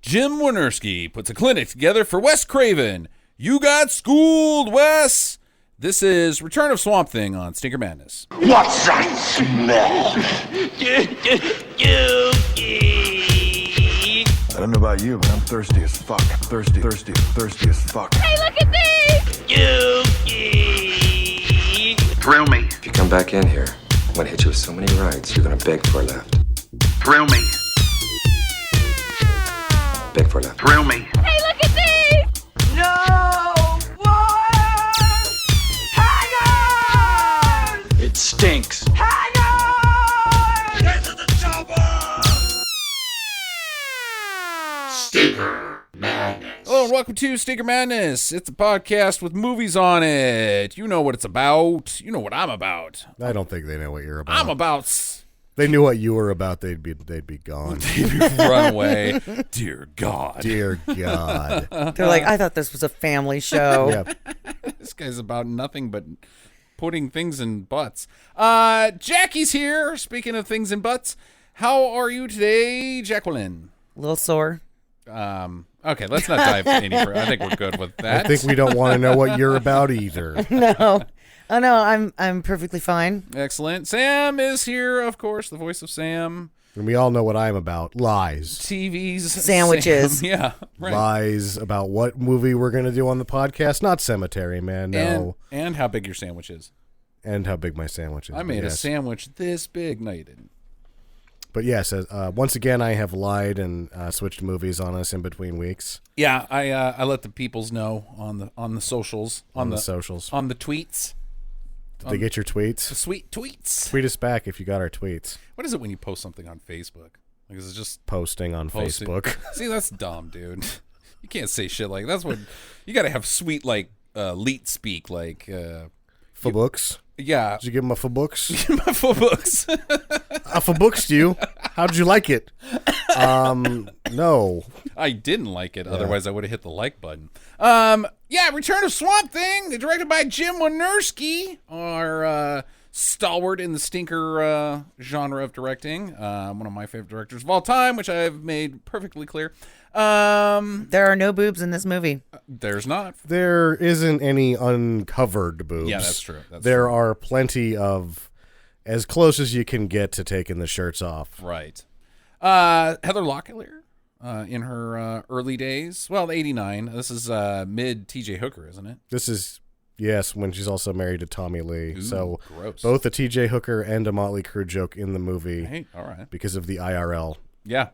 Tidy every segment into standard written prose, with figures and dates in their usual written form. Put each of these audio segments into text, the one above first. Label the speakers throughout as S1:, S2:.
S1: Jim Wynorski puts a clinic together for Wes Craven. You got schooled, Wes. This is Return of Swamp Thing on Stinker Madness.
S2: What's that smell?
S3: I don't know about you, but I'm thirsty as fuck. Thirsty as fuck.
S4: Hey, look at these!
S2: Thrill me.
S5: If you come back in here, I'm gonna hit you with so many rights, you're gonna beg for a left.
S2: Thrill me.
S5: Beg for a left.
S2: Thrill me.
S4: Hey, look at these!
S6: No more hangers!
S7: It stinks.
S6: Hangers!
S2: Get to the chopper! Stinker Madness.
S1: Hello and welcome to Stinker Madness. It's a podcast with movies on it. You know what it's about. You know what I'm about.
S8: I don't think they know what you're about.
S1: I'm about...
S8: They knew what you were about, they'd be gone.
S1: Run away. Dear God.
S8: Dear God.
S9: They're like, I thought this was a family show.
S8: Yeah.
S1: This guy's about nothing but putting things in butts. Jackie's here. Speaking of things in butts, how are you today, Jacqueline?
S9: A little sore.
S1: Okay, let's not dive any further. I think we're good with that.
S8: I think we don't want to know what you're about either.
S9: No. Oh no, I'm perfectly fine.
S1: Excellent. Sam is here, of course, the voice of Sam.
S8: And we all know what I'm about. Lies.
S1: TV's
S9: Sandwiches.
S1: Sam. Yeah, right.
S8: Lies about what movie we're going to do on the podcast. Not Cemetery, man. No.
S1: And how big your sandwich is.
S8: And how big my sandwich is.
S1: I made a
S8: yes.
S1: sandwich this big. No, you didn't.
S8: But yes, once again, I have lied and switched movies on us in between weeks.
S1: Yeah, I let the peoples know on the socials.
S8: On the socials.
S1: On the tweets.
S8: Did they get your tweets?
S1: The sweet tweets.
S8: Tweet us back if you got our tweets.
S1: What is it when you post something on Facebook? Like, is it just
S8: Posting on
S1: posting?
S8: Facebook.
S1: See, that's dumb, dude. You can't say shit like that's what you got to have sweet like leet speak like
S8: For books?
S1: yeah.
S8: Did you give him a for books?
S1: My full books.
S8: I for books you. How did you like it? No.
S1: I didn't like it. Otherwise, I would have hit the like button. Yeah, Return of Swamp Thing, directed by Jim Wynorski, our stalwart in the stinker genre of directing. One of my favorite directors of all time, which I've made perfectly clear.
S9: There are no boobs in this movie.
S1: There's not.
S8: There isn't any uncovered boobs.
S1: Yeah, that's true.
S8: There are plenty of, as close as you can get to taking the shirts off.
S1: Right. Heather Locklear, in her early days. Well, 89. This is mid TJ Hooker, isn't it?
S8: This is, yes, when she's also married to Tommy Lee.
S1: Ooh,
S8: so
S1: gross.
S8: both a TJ Hooker and a Motley Crue joke in the movie
S1: Hey, all right.
S8: because of the IRL.
S1: Yeah.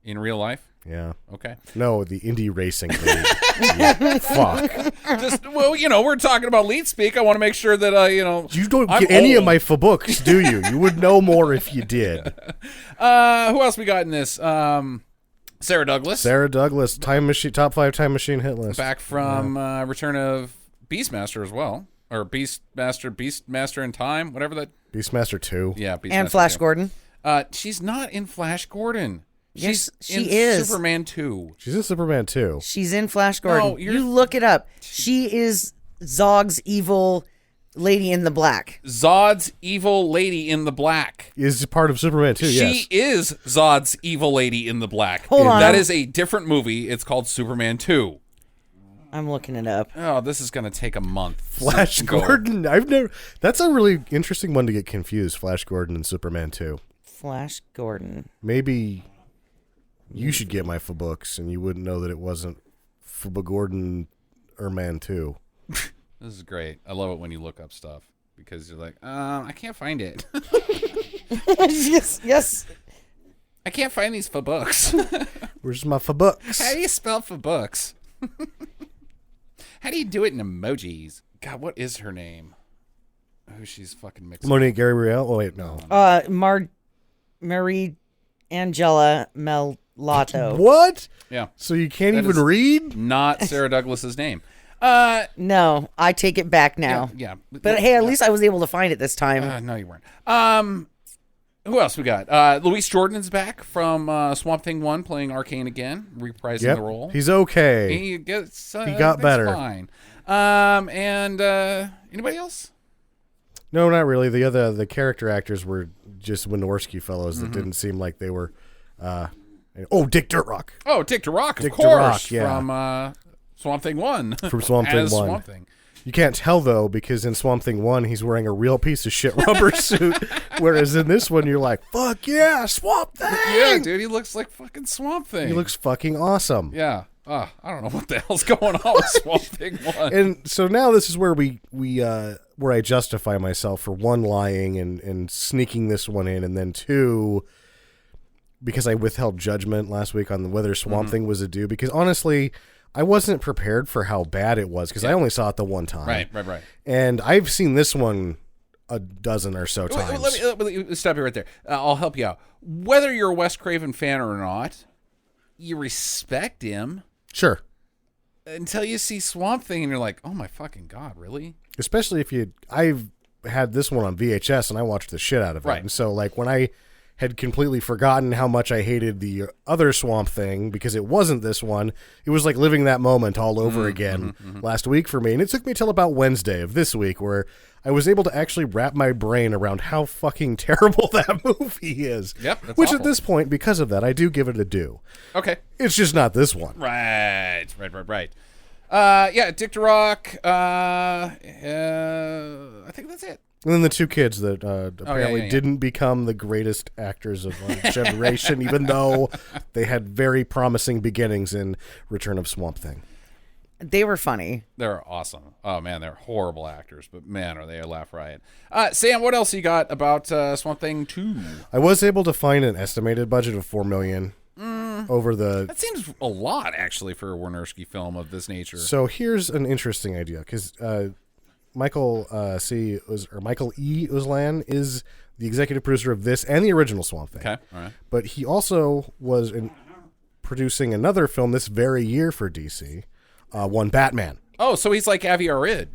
S1: In real life?
S8: Yeah.
S1: Okay.
S8: No, the indie racing league. Yeah, fuck.
S1: Just, well, we're talking about lead speak. I want to make sure that,
S8: You don't
S1: I'm
S8: get any of
S1: old.
S8: my for books, do you? You would know more if you did.
S1: Who else we got in this? Sarah Douglas.
S8: Sarah Douglas, Time Machine, top 5 Time Machine hit list.
S1: Back from Return of Beastmaster as well. Or Beastmaster in Time, whatever that.
S8: Beastmaster 2.
S1: Yeah, Beastmaster
S9: And Flash
S1: 2.
S9: Gordon.
S1: She's not in Flash Gordon.
S9: Yes,
S1: She's
S9: she
S1: in
S9: is.
S1: Superman 2.
S8: She's in Superman 2.
S9: She's in Flash Gordon.
S1: No, you're-
S9: You look it up. She is Zog's evil lady in the black.
S1: Zod's evil lady in the black.
S8: Is part of Superman 2, yes.
S1: She is Zod's evil lady in the black.
S9: Hold on.
S1: That is a different movie. It's called Superman 2.
S9: I'm looking it up.
S1: Oh, this is going to take a month.
S8: Flash
S1: Go.
S8: Gordon. That's a really interesting one to get confused, Flash Gordon and Superman 2.
S9: Flash Gordon.
S8: Maybe you should get my for books and you wouldn't know that it wasn't for Gordon or Man 2.
S1: This is great. I love it when you look up stuff because you're like, I can't find it.
S9: yes.
S1: I can't find these for books.
S8: Where's my for books?
S1: How do you spell for books? How do you do it in emojis? God, what is her name? Oh, she's fucking mixed.
S8: Monique Gabrielle? Oh, wait, no.
S9: Marie Angela Melotto.
S8: What?
S1: Yeah.
S8: So you can't
S1: That
S8: even
S1: is-
S8: read?
S1: Not Sarah Douglas's name.
S9: No, I take it back now.
S1: Yeah.
S9: But hey, at least I was able to find it this time.
S1: No, you weren't. Who else we got? Luis Jordan's back from Swamp Thing 1, playing Arcane again, reprising the role.
S8: He's okay.
S1: He gets.
S8: He got
S1: that's
S8: better.
S1: Fine. And anybody else?
S8: No, not really. The character actors were just Wynorski fellows that didn't seem like they were Oh, Dick Durrock.
S1: Oh, Dick Durrock, of
S8: Dick
S1: course,
S8: Durrock, yeah.
S1: from Swamp Thing 1.
S8: From Swamp Thing
S1: As
S8: 1.
S1: Swamp Thing.
S8: You can't tell, though, because in Swamp Thing 1, he's wearing a real piece of shit rubber suit, whereas in this one, you're like, fuck yeah, Swamp Thing!
S1: Yeah, dude, he looks like fucking Swamp Thing.
S8: He looks fucking awesome.
S1: Yeah. I don't know what the hell's going on with Swamp Thing 1.
S8: And so now this is where where I justify myself for one, lying and sneaking this one in, and then two, because I withheld judgment last week on whether Swamp Thing was a do, because honestly, I wasn't prepared for how bad it was, because I only saw it the one time.
S1: Right.
S8: And I've seen this one a dozen or so times.
S1: Let me stop you right there. I'll help you out. Whether you're a Wes Craven fan or not, you respect him.
S8: Sure.
S1: Until you see Swamp Thing and you're like, oh my fucking God, really?
S8: Especially if I've had this one on VHS and I watched the shit out of it.
S1: Right.
S8: And so like when I had completely forgotten how much I hated the other Swamp Thing because it wasn't this one, it was like living that moment all over again last week for me. And it took me till about Wednesday of this week where I was able to actually wrap my brain around how fucking terrible that movie is.
S1: Yep, that's
S8: Which
S1: awful.
S8: at this point, because of that, I do give it a do.
S1: Okay.
S8: It's just not this one.
S1: Right. Yeah, Dick Durrock. I think that's it.
S8: And then the two kids that apparently
S1: yeah.
S8: didn't become the greatest actors of our generation, even though they had very promising beginnings in Return of Swamp Thing.
S9: They were funny.
S1: They're awesome. Oh, man, they're horrible actors, but man, are they a laugh riot. Sam, what else you got about Swamp Thing 2?
S8: I was able to find an estimated budget of $4 million over the...
S1: That seems a lot, actually, for a Wynorski film of this nature.
S8: So here's an interesting idea, because Michael E. Uslan is the executive producer of this and the original Swamp Thing.
S1: Okay, all right.
S8: But he also was producing another film this very year for DC, one Batman.
S1: Oh, so he's like Avi Arad.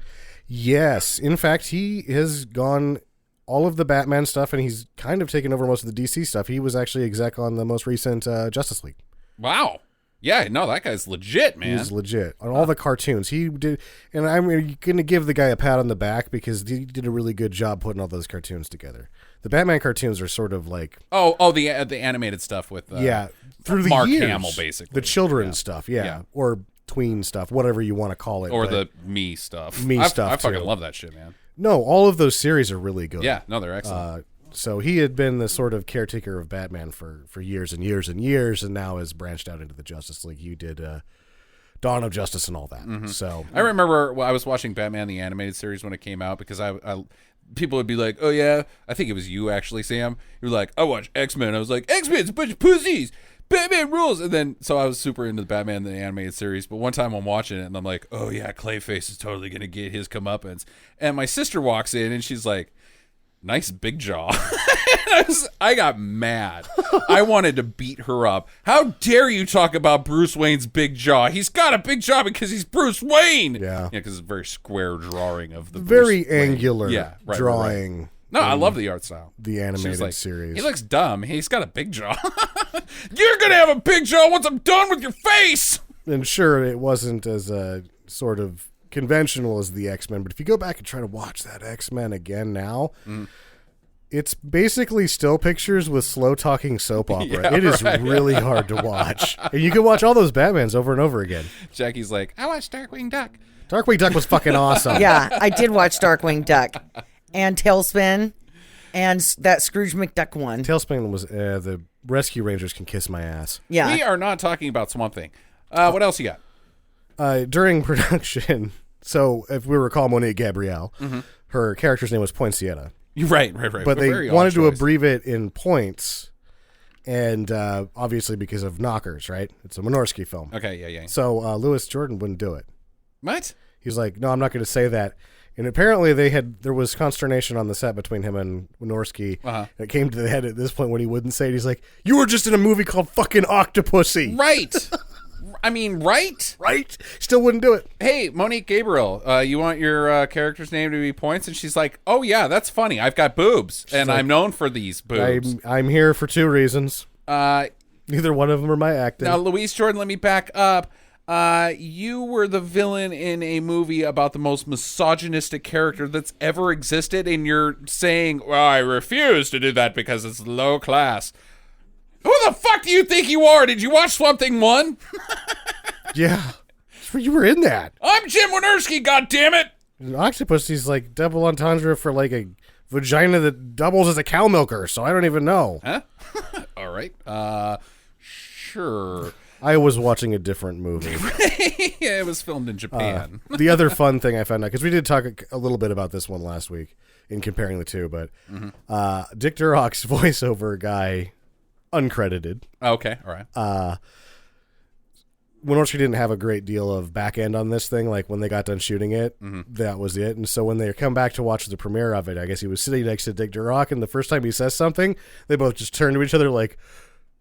S8: Yes. In fact, he has gone all of the Batman stuff, and he's kind of taken over most of the DC stuff. He was actually exec on the most recent Justice League.
S1: Wow. Yeah, no, that guy's legit, man.
S8: He's legit. On all the cartoons. He did, and I'm going to give the guy a pat on the back because he did a really good job putting all those cartoons together. The Batman cartoons are sort of like...
S1: Oh, the animated stuff with...
S8: through the
S1: Mark
S8: years.
S1: Hamill, basically.
S8: The children's stuff, yeah. Or tween stuff, whatever you want to call it.
S1: Or
S8: but
S1: the me stuff.
S8: I
S1: fucking
S8: too.
S1: love that shit, man.
S8: No, all of those series are really good.
S1: Yeah, no, they're excellent.
S8: So he had been the sort of caretaker of Batman for years and years and years, and now has branched out into the Justice League. He did Dawn of Justice and all that. So
S1: I remember I was watching Batman the animated series when it came out because I people would be like, oh yeah, I think it was you actually, Sam. You were like, I watch X-Men. I was like, X-Men's a bunch of pussies. Batman rules. And then so I was super into the Batman the animated series, but one time I'm watching it and I'm like, oh yeah, Clayface is totally gonna get his comeuppance. And my sister walks in and she's like, nice big jaw. I got mad. I wanted to beat her up. How dare you talk about Bruce Wayne's big jaw? He's got a big jaw because he's Bruce Wayne.
S8: Yeah,
S1: because it's a very square drawing of the
S8: very
S1: Bruce Wayne.
S8: angular
S1: drawing.
S8: Right.
S1: No, I love the art style.
S8: The animated
S1: like,
S8: series.
S1: He looks dumb. He's got a big jaw. You're gonna have a big jaw once I'm done with your face.
S8: And sure, it wasn't as sort of conventional as the X-Men, but if you go back and try to watch that X-Men again now, it's basically still pictures with slow talking soap opera.
S1: Yeah,
S8: it is really hard to watch. And you can watch all those Batmans over and over again.
S1: Jackie's like, I watched Darkwing Duck.
S8: Darkwing Duck was fucking awesome.
S9: Yeah, I did watch Darkwing Duck and Tailspin and that Scrooge McDuck one.
S8: Tailspin was the Rescue Rangers can kiss my ass.
S9: Yeah.
S1: We are not talking about Swamp Thing. What else you got?
S8: During production, so if we recall Monique Gabrielle, her character's name was Poincietta.
S1: Right.
S8: But they
S1: Very
S8: wanted
S1: odd
S8: to
S1: choice.
S8: abbreviate it in points, and obviously because of Knockers, right? It's a Wynorski film.
S1: Okay, yeah.
S8: So Louis Jordan wouldn't do it.
S1: What?
S8: He's like, no, I'm not going to say that. And apparently there was consternation on the set between him and Wynorski. It came to the head at this point when he wouldn't say it. He's like, you were just in a movie called fucking Octopussy.
S1: Right. I mean, right?
S8: Right? Still wouldn't do it.
S1: Hey, Monique Gabriel, you want your character's name to be Points? And she's like, oh, yeah, that's funny. I've got boobs, and
S8: like,
S1: I'm known for these boobs.
S8: I'm here for two reasons. Neither one of them are my acting.
S1: Now, Louise Jordan, let me back up. You were the villain in a movie about the most misogynistic character that's ever existed, and you're saying, well, I refuse to do that because it's low class. Who the fuck do you think you are? Did you watch Swamp Thing 1?
S8: Yeah. You were in that.
S1: I'm Jim Wynorski, goddammit!
S8: Octopus is like double entendre for like a vagina that doubles as a cow milker, so I don't even know.
S1: Huh? All right. Sure.
S8: I was watching a different movie.
S1: Yeah, it was filmed in Japan.
S8: The other fun thing I found out, because we did talk a little bit about this one last week in comparing the two, but Dick Durock's voiceover guy, uncredited.
S1: Okay, all right.
S8: Wynorski didn't have a great deal of back end on this thing. Like when they got done shooting it, that was it. And so when they come back to watch the premiere of it, I guess he was sitting next to Dick Durock, and the first time he says something, they both just turn to each other like,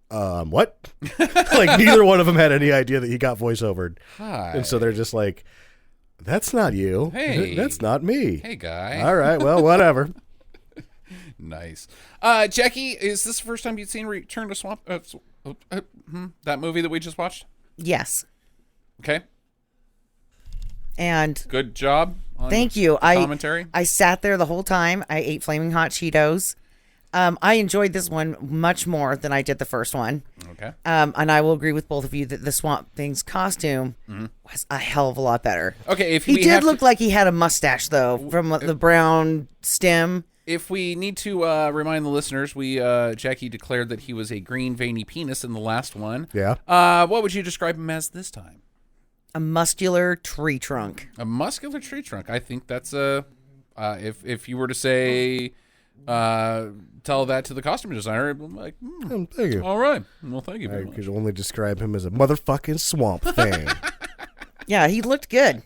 S8: what? Like neither one of them had any idea that he got voiceovered.
S1: Hi.
S8: And so they're just like, that's not you.
S1: Hey.
S8: That's not me.
S1: Hey, guy.
S8: All right, well, whatever.
S1: Nice. Jackie, is this the first time you'd seen Return to Swamp? That movie that we just watched?
S9: Yes.
S1: Okay.
S9: And
S1: Good job. On
S9: thank you.
S1: Commentary.
S9: I sat there the whole time. I ate Flaming Hot Cheetos. I enjoyed this one much more than I did the first one.
S1: Okay.
S9: And I will agree with both of you that the Swamp Thing's costume was a hell of a lot better.
S1: Okay, if
S9: He
S1: we
S9: did
S1: have
S9: look
S1: to,
S9: like he had a mustache, though, from the brown stem.
S1: if we need to remind the listeners, Jackie declared that he was a green veiny penis in the last one.
S8: Yeah.
S1: What would you describe him as this time?
S9: A muscular tree trunk.
S1: A muscular tree trunk. I think that's a. If you were to say, tell that to the costume designer, I'm like,
S8: Thank you.
S1: all right. Well, thank you very
S8: I
S1: much.
S8: could only describe him as a motherfucking swamp thing.
S9: Yeah, he looked good.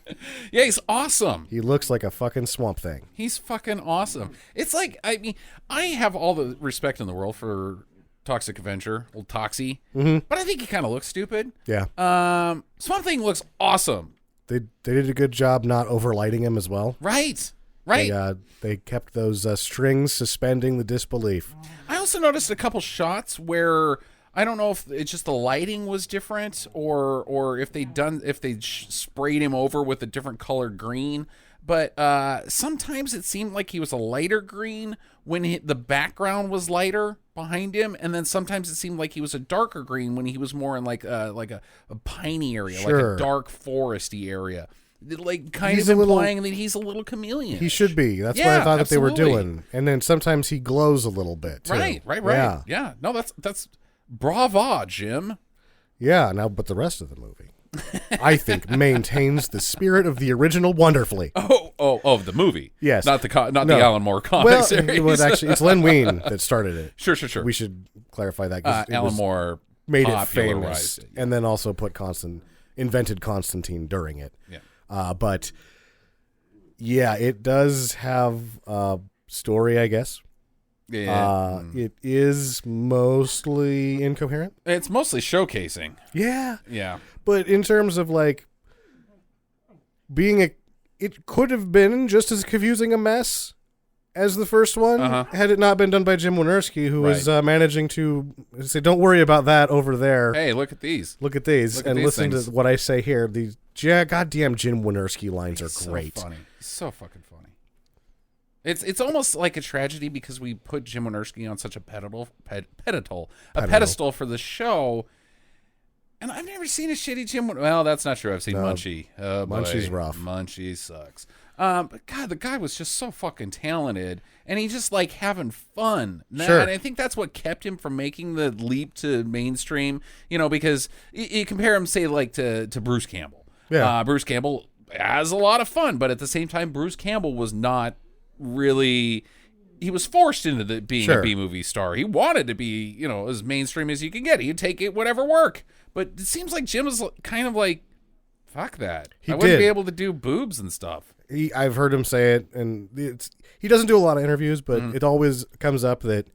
S1: Yeah, he's awesome.
S8: He looks like a fucking swamp thing.
S1: He's fucking awesome. It's like, I mean, I have all the respect in the world for Toxic Avenger, old Toxie, but I think he kind of looks stupid.
S8: Yeah.
S1: Swamp Thing looks awesome.
S8: They did a good job not overlighting him as well.
S1: Right. Right.
S8: They kept those strings suspending the disbelief.
S1: I also noticed a couple shots where I don't know if it's just the lighting was different or if they sprayed him over with a different colored green. But sometimes it seemed like he was a lighter green when the background was lighter behind him, and then sometimes it seemed like he was a darker green when he was more in like a piney area, like a dark foresty area. Like kind of implying that he's a little chameleon.
S8: He should be. That's what I thought that they were doing. And then sometimes he glows a little bit too.
S1: Right. Yeah. No, that's brava, Jim.
S8: Yeah. Now, but the rest of the movie, I think, maintains the spirit of the original wonderfully.
S1: Of the movie.
S8: Yes.
S1: Not the Alan Moore comic series.
S8: Well, actually, it's Len Wein that started it.
S1: Sure.
S8: We should clarify that because
S1: Alan Moore
S8: made it
S1: popularized
S8: famous, and then also invented Constantine during it.
S1: Yeah.
S8: But yeah, it does have a story, I guess.
S1: Yeah.
S8: It is mostly incoherent.
S1: It's mostly showcasing.
S8: Yeah.
S1: Yeah.
S8: But in terms of like it could have been just as confusing a mess as the first one had it not been done by Jim Wynorski, who was managing to say, "Don't worry about that over there.
S1: Hey, look at these.
S8: And listen to what I say here. These goddamn Jim Wynorski lines are great.
S1: So funny. So fucking funny. It's almost like a tragedy because we put Jim Wynorski on such a pedestal for the show. And I've never seen a shitty Jim. Well, that's not true. I've seen Munchie. Oh, boy.
S8: Munchie's rough.
S1: Munchie sucks. But God, the guy was just so fucking talented, and he just like having fun.
S8: Sure.
S1: And I think that's what kept him from making the leap to mainstream. You know, because you compare him, say, like to Bruce Campbell.
S8: Yeah.
S1: Bruce Campbell has a lot of fun, but at the same time, Bruce Campbell was not really. He was forced into being a B-movie star. He wanted to be, as mainstream as you can get. He'd take it whatever work. But it seems like Jim is kind of like, fuck that. I wouldn't be able to do boobs and stuff.
S8: I've heard him say it, and he doesn't do a lot of interviews, but it always comes up that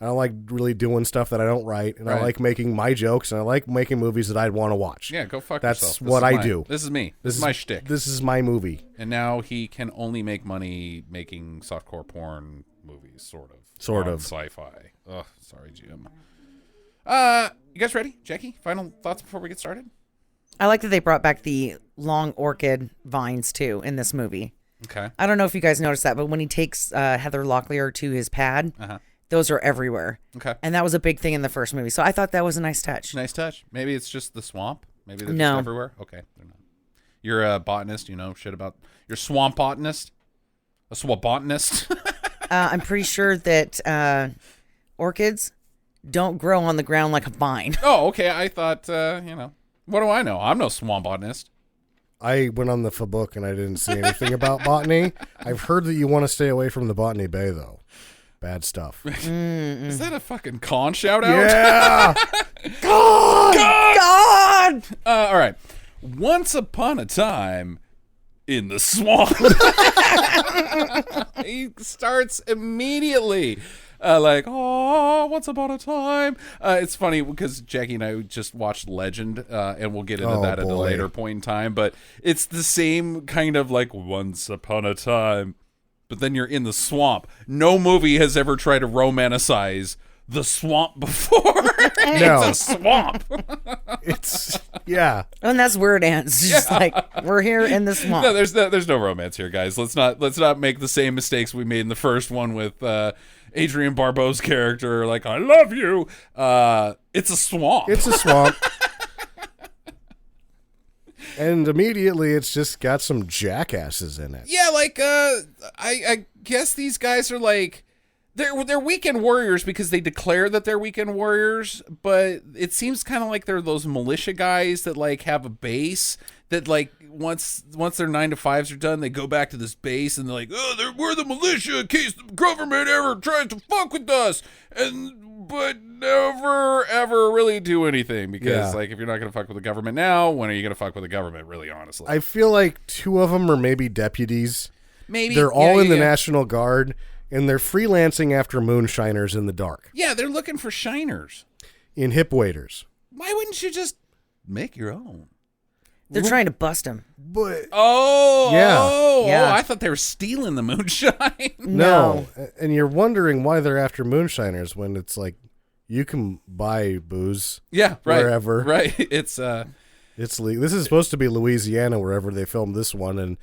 S8: I don't like really doing stuff that I don't write, and I like making my jokes, and I like making movies that I'd want to watch.
S1: Yeah, go fuck
S8: That's
S1: yourself.
S8: what I do.
S1: This is me. This is my shtick.
S8: This is my movie.
S1: And now he can only make money making softcore porn movies, sort of. Sci-fi. Ugh, sorry, Jim. You guys ready? Jackie, final thoughts before we get started?
S9: I like that they brought back the long orchid vines, too, in this movie.
S1: Okay.
S9: I don't know if you guys noticed that, but when he takes Heather Locklear to his pad, those are everywhere.
S1: Okay.
S9: And that was a big thing in the first movie. So I thought that was a nice touch.
S1: Nice touch. Maybe it's just the swamp. Maybe they're
S9: No.
S1: just everywhere. Okay. They're not. You're a botanist. You know shit about. You're a swamp botanist. A swamp botanist.
S9: I'm pretty sure that orchids don't grow on the ground like a vine.
S1: Oh, okay. I thought, what do I know? I'm no swamp botanist.
S8: I went on the book and I didn't see anything about botany. I've heard that you want to stay away from the Botany Bay, though. Bad stuff.
S1: Is that a fucking con shout out?
S8: Yeah.
S9: God!
S1: All right. Once upon a time in the swamp. He starts immediately. Oh, once upon a time. It's funny because Jackie and I just watched Legend, and we'll get into that at a later point in time. But it's the same kind of like once upon a time. But then you're in the swamp. No movie has ever tried to romanticize the swamp before.
S8: No.
S1: It's a swamp.
S8: Yeah.
S9: And that's where it ends. Just like, we're here in the swamp.
S1: No, there's no romance here, guys. Let's not make the same mistakes we made in the first one with Adrienne Barbeau's character. Like, I love you. It's a swamp.
S8: It's a swamp. And immediately it's just got some jackasses in it.
S1: Yeah, like I guess these guys are like they're weekend warriors because they declare that they're weekend warriors, but it seems kind of like they're those militia guys that like have a base that like once their 9-to-5s are done, they go back to this base and they're like, we're the militia in case the government ever tries to fuck with us, but never ever really do anything because like if you're not gonna fuck with the government now, when are you gonna fuck with the government? Really, honestly,
S8: I feel like two of them are maybe deputies.
S1: Maybe
S8: they're all in the National Guard, and they're freelancing after moonshiners in the dark.
S1: Yeah, they're looking for shiners
S8: in hip waders.
S1: Why wouldn't you just make your own?
S9: They're trying to bust him.
S8: But
S9: Yeah.
S1: I thought they were stealing the moonshine.
S8: No. And you're wondering why they're after moonshiners when it's like you can buy booze wherever.
S1: Right. It's
S8: legal. This is supposed to be Louisiana, wherever they filmed this one, and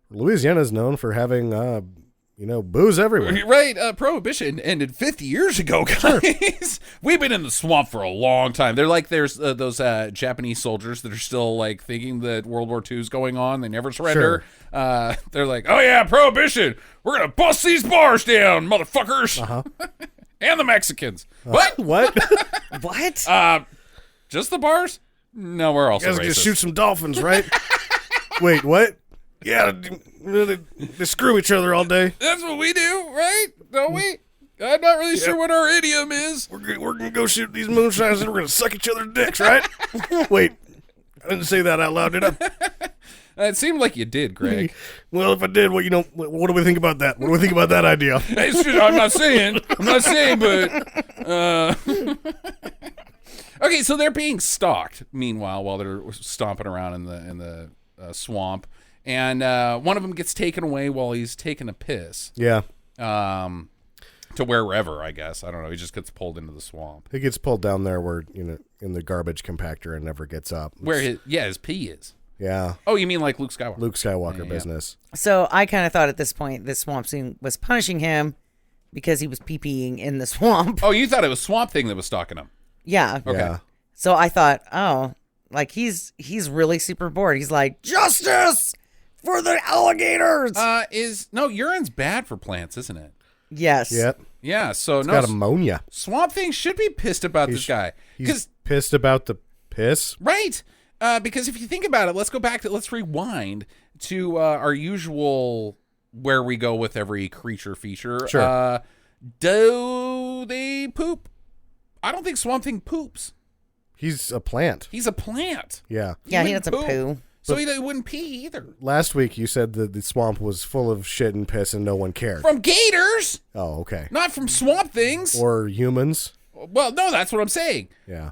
S8: Louisiana is known for having booze everywhere.
S1: Right. Prohibition ended 50 years ago, guys. We've been in the swamp for a long time. They're like there's those Japanese soldiers that are still like thinking that World War II is going on. They never surrender.
S8: Sure.
S1: They're like, oh yeah, prohibition. We're going to bust these bars down, motherfuckers.
S8: Uh-huh.
S1: And the Mexicans. What?
S8: What?
S9: What?
S1: Just the bars? No, we're also
S8: You guys
S1: racist.
S8: just shoot some dolphins, right? Wait, what? Yeah, they screw each other all day.
S1: That's what we do, right? Don't we? I'm not really sure what our idiom is.
S8: We're gonna go shoot these moonshiners and we're gonna suck each other's dicks, right? Wait, I didn't say that out loud, did I?
S1: It seemed like you did, Greg.
S8: Well, if I did, what do we think about that? What do we think about that idea?
S1: I'm not saying, but okay. So they're being stalked. Meanwhile, while they're stomping around in the swamp, and one of them gets taken away while he's taking a piss.
S8: Yeah.
S1: To wherever, I guess. I don't know. He just gets pulled into the swamp.
S8: He gets pulled down there where in the garbage compactor and never gets up.
S1: Where his pee is.
S8: Yeah.
S1: Oh, you mean like Luke Skywalker?
S8: Luke Skywalker business.
S9: So I kind of thought at this point this swamp scene was punishing him because he was pee-peeing in the swamp.
S1: Oh, you thought it was Swamp Thing that was stalking him.
S9: Yeah.
S1: Okay.
S8: Yeah.
S9: So I thought, like he's really super bored. He's like, justice for the alligators.
S1: Urine's bad for plants, isn't it?
S9: Yes.
S8: Yep.
S1: Yeah, so
S8: It's got ammonia.
S1: Swamp Thing should be pissed about this guy.
S8: He's pissed about the piss.
S1: Right. Because if you think about it, let's rewind to our usual where we go with every creature feature.
S8: Sure.
S1: Do they poop? I don't think Swamp Thing poops.
S8: He's a plant.
S1: He's a plant.
S8: Yeah.
S9: Yeah, he
S1: wouldn't
S9: doesn't poo.
S1: So he wouldn't pee either.
S8: Last week you said that the swamp was full of shit and piss and no one cared.
S1: From gators,
S8: Oh, okay.
S1: not from swamp things.
S8: Or humans.
S1: Well, no, that's what I'm saying.
S8: Yeah.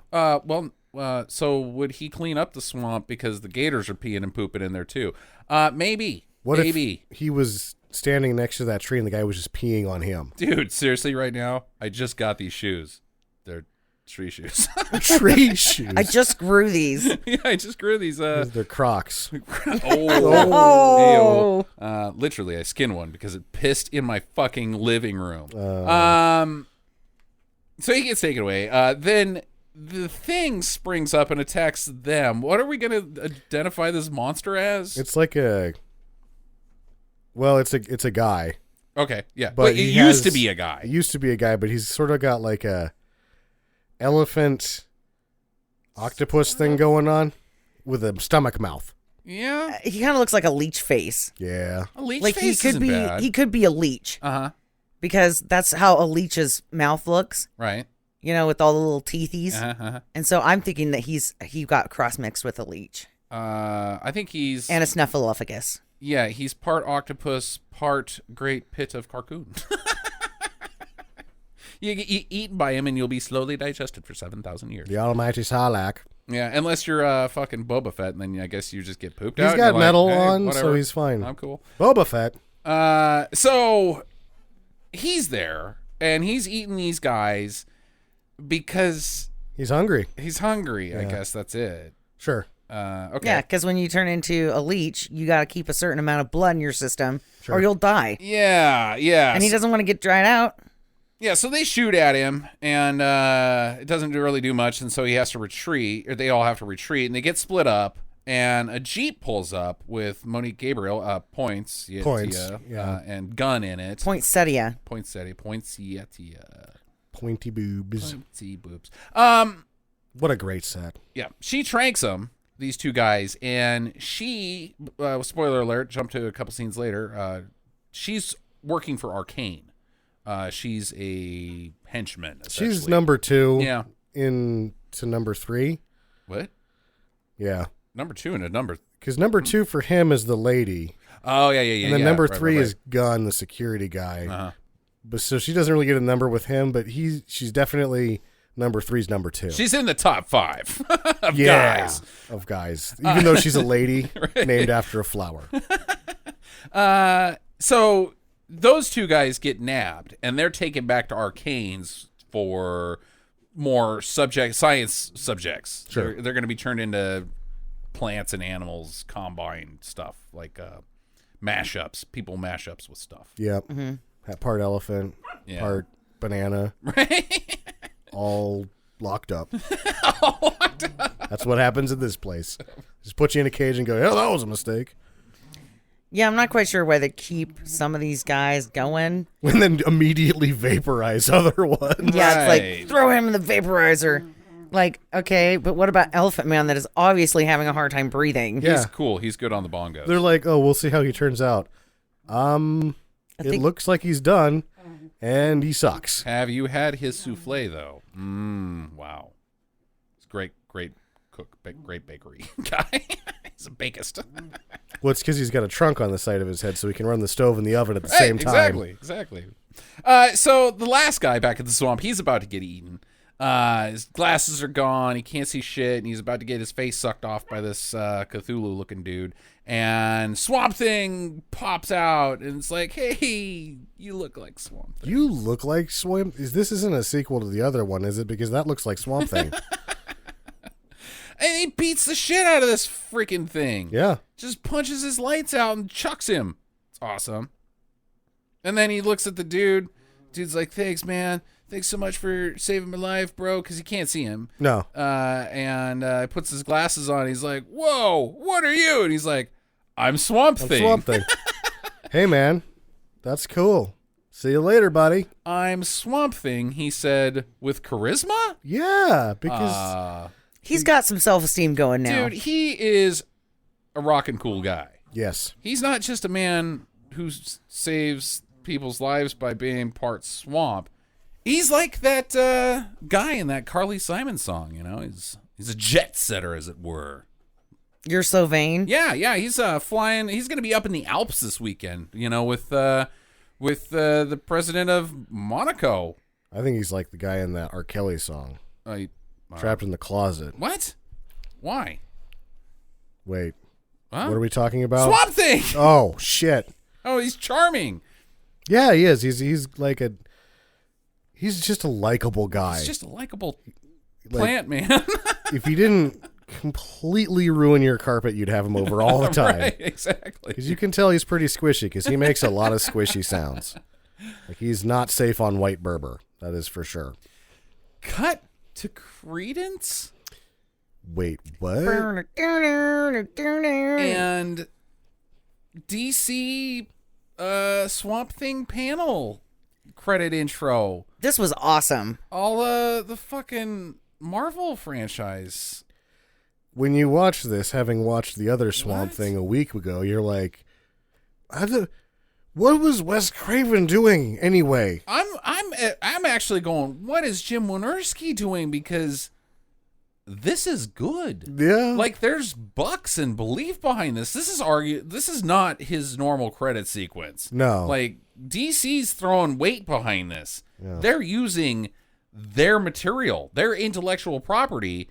S1: So would he clean up the swamp because the gators are peeing and pooping in there too? Maybe. Maybe.
S8: If he was standing next to that tree and the guy was just peeing on him?
S1: Dude, seriously, right now, I just got these shoes. They're tree shoes.
S8: Tree shoes.
S9: I just grew these.
S1: Yeah, I just grew these.
S8: They're Crocs.
S1: Literally, I skinned one because it pissed in my fucking living room. So he gets taken away. Then the thing springs up and attacks them. What are we going to identify this monster as?
S8: It's like it's a guy.
S1: Okay, yeah.
S8: But
S1: But it
S8: he
S1: used to
S8: has-
S1: be a guy.
S8: It used to be a guy, but he's sort of got like a elephant octopus thing going on with a stomach mouth.
S1: Yeah.
S9: He kind of looks like a leech face.
S8: Yeah.
S1: A leech
S9: Like
S1: face
S9: he could
S1: isn't
S9: be
S1: bad.
S9: he could be a leech
S1: Uh-huh.
S9: because that's how a leech's mouth looks,
S1: Right.
S9: you know, with all the little teethies.
S1: Uh-huh.
S9: And so I'm thinking that he got cross mixed with a leech
S1: I think he's...
S9: and a snuffleupagus.
S1: Yeah, he's part octopus, part great pit of carcoon. You get eaten by him and you'll be slowly digested for 7,000 years.
S8: The almighty Sarlacc.
S1: Yeah, unless you're fucking Boba Fett, and then I guess you just get pooped out.
S8: He's
S1: and
S8: got
S1: you're like,
S8: metal
S1: "Hey,
S8: on, so
S1: whatever.
S8: he's fine.
S1: I'm cool.
S8: Boba Fett.
S1: So he's there, and he's eating these guys because
S8: He's hungry.
S1: he's hungry. I
S8: Yeah.
S1: guess that's it.
S8: Sure.
S1: Okay.
S9: Yeah, because when you turn into a leech, you got to keep a certain amount of blood in your system,
S8: Sure.
S9: or you'll die.
S1: Yeah.
S9: And he doesn't want to get dried out.
S1: Yeah, so they shoot at him, and it doesn't really do much, and so he has to retreat, or they all have to retreat, and they get split up, and a Jeep pulls up with Monique Gabriel,
S8: Points, yeah.
S1: and gun in it.
S9: Poinsettia.
S1: Pointy boobs.
S8: Pointy boobs.
S1: Pointy boobs.
S8: What a great set.
S1: Yeah, she tranks them, these two guys, and she, spoiler alert, jump to a couple scenes later, she's working for Arcane. She's a henchman, essentially.
S8: She's number 2
S1: Yeah.
S8: into number 3.
S1: What?
S8: Yeah.
S1: Number 2 and a number...
S8: Because number 2 for him is the lady.
S1: Oh, yeah.
S8: And then number
S1: Right,
S8: 3
S1: right,
S8: is Gunn, the security guy.
S1: Uh-huh.
S8: But so she doesn't really get a number with him, but she's definitely number 3's number 2.
S1: She's in the top 5 of guys.
S8: Of guys. Even though she's a lady named after a flower.
S1: So those two guys get nabbed, and they're taken back to Arcane's for more science subjects.
S8: Sure.
S1: They're going to be turned into plants and animals, combine stuff, like people mashups with stuff.
S8: Yep. Part elephant,
S1: Yeah.
S8: part banana,
S1: Right?
S8: all locked up. That's what happens in this place. Just put you in a cage and go, oh, that was a mistake.
S9: Yeah, I'm not quite sure why they keep some of these guys going.
S8: And then immediately vaporize other ones.
S9: Yeah, it's
S1: Right.
S9: like, throw him in the vaporizer. Like, okay, but what about Elephant Man that is obviously having a hard time breathing?
S8: Yeah.
S1: He's cool. He's good on the bongos.
S8: They're like, oh, we'll see how he turns out. It
S9: think-
S8: looks like he's done, and he sucks.
S1: Have you had his souffle, though? Wow. It's great cook, great bakery guy. He's a bakist.
S8: Well, it's because he's got a trunk on the side of his head, so he can run the stove and the oven at the same time.
S1: Exactly. So the last guy back at the swamp, he's about to get eaten. His glasses are gone. He can't see shit, and he's about to get his face sucked off by this Cthulhu-looking dude. And Swamp Thing pops out, and it's like, hey, you look like Swamp Thing.
S8: You look like Swamp. This isn't a sequel to the other one, is it? Because that looks like Swamp Thing.
S1: And he beats the shit out of this freaking thing.
S8: Yeah.
S1: Just punches his lights out and chucks him. It's awesome. And then he looks at the dude. Dude's like, thanks, man. Thanks so much for saving my life, bro, because he can't see him.
S8: No.
S1: And puts his glasses on. He's like, whoa, what are you? And he's like, I'm Swamp Thing.
S8: Swamp Thing. Hey, man. That's cool. See you later, buddy.
S1: I'm Swamp Thing, he said, with charisma?
S8: Yeah, because...
S9: He's got some self-esteem going now.
S1: Dude, he is a rockin' cool guy.
S8: yes.
S1: He's not just a man who saves people's lives by being part swamp. He's like that guy in that Carly Simon song, you know? He's a jet setter, as it were.
S9: You're so vain.
S1: Yeah, he's flying. He's going to be up in the Alps this weekend, you know, with the president of Monaco.
S8: I think he's like the guy in that R. Kelly song. Trapped in the closet.
S1: What? Why?
S8: Wait.
S1: Huh?
S8: What are we talking about?
S1: Swamp Thing!
S8: Oh, shit.
S1: Oh, he's charming.
S8: Yeah, he is. He's like he's just a likable guy.
S1: He's just a likable
S8: Like,
S1: plant, man.
S8: if he didn't completely ruin your carpet, you'd have him over all the time.
S1: Right, exactly.
S8: Because you can tell he's pretty squishy because he makes a lot of squishy sounds. Like he's not safe on white Berber. That is for sure.
S1: cut to Credence
S8: Wait, what?
S1: and DC Swamp Thing panel credit intro.
S9: This was awesome.
S1: All the fucking Marvel franchise.
S8: When you watch this, having watched the other Swamp
S1: What?
S8: Thing a week ago, you're like, what was Wes Craven doing anyway?
S1: I'm actually going, what is Jim Wynorski doing? Because this is good.
S8: Yeah.
S1: Like there's bucks and belief behind this. This is not his normal credit sequence.
S8: No.
S1: Like DC's throwing weight behind this.
S8: Yeah.
S1: They're using their material, their intellectual property,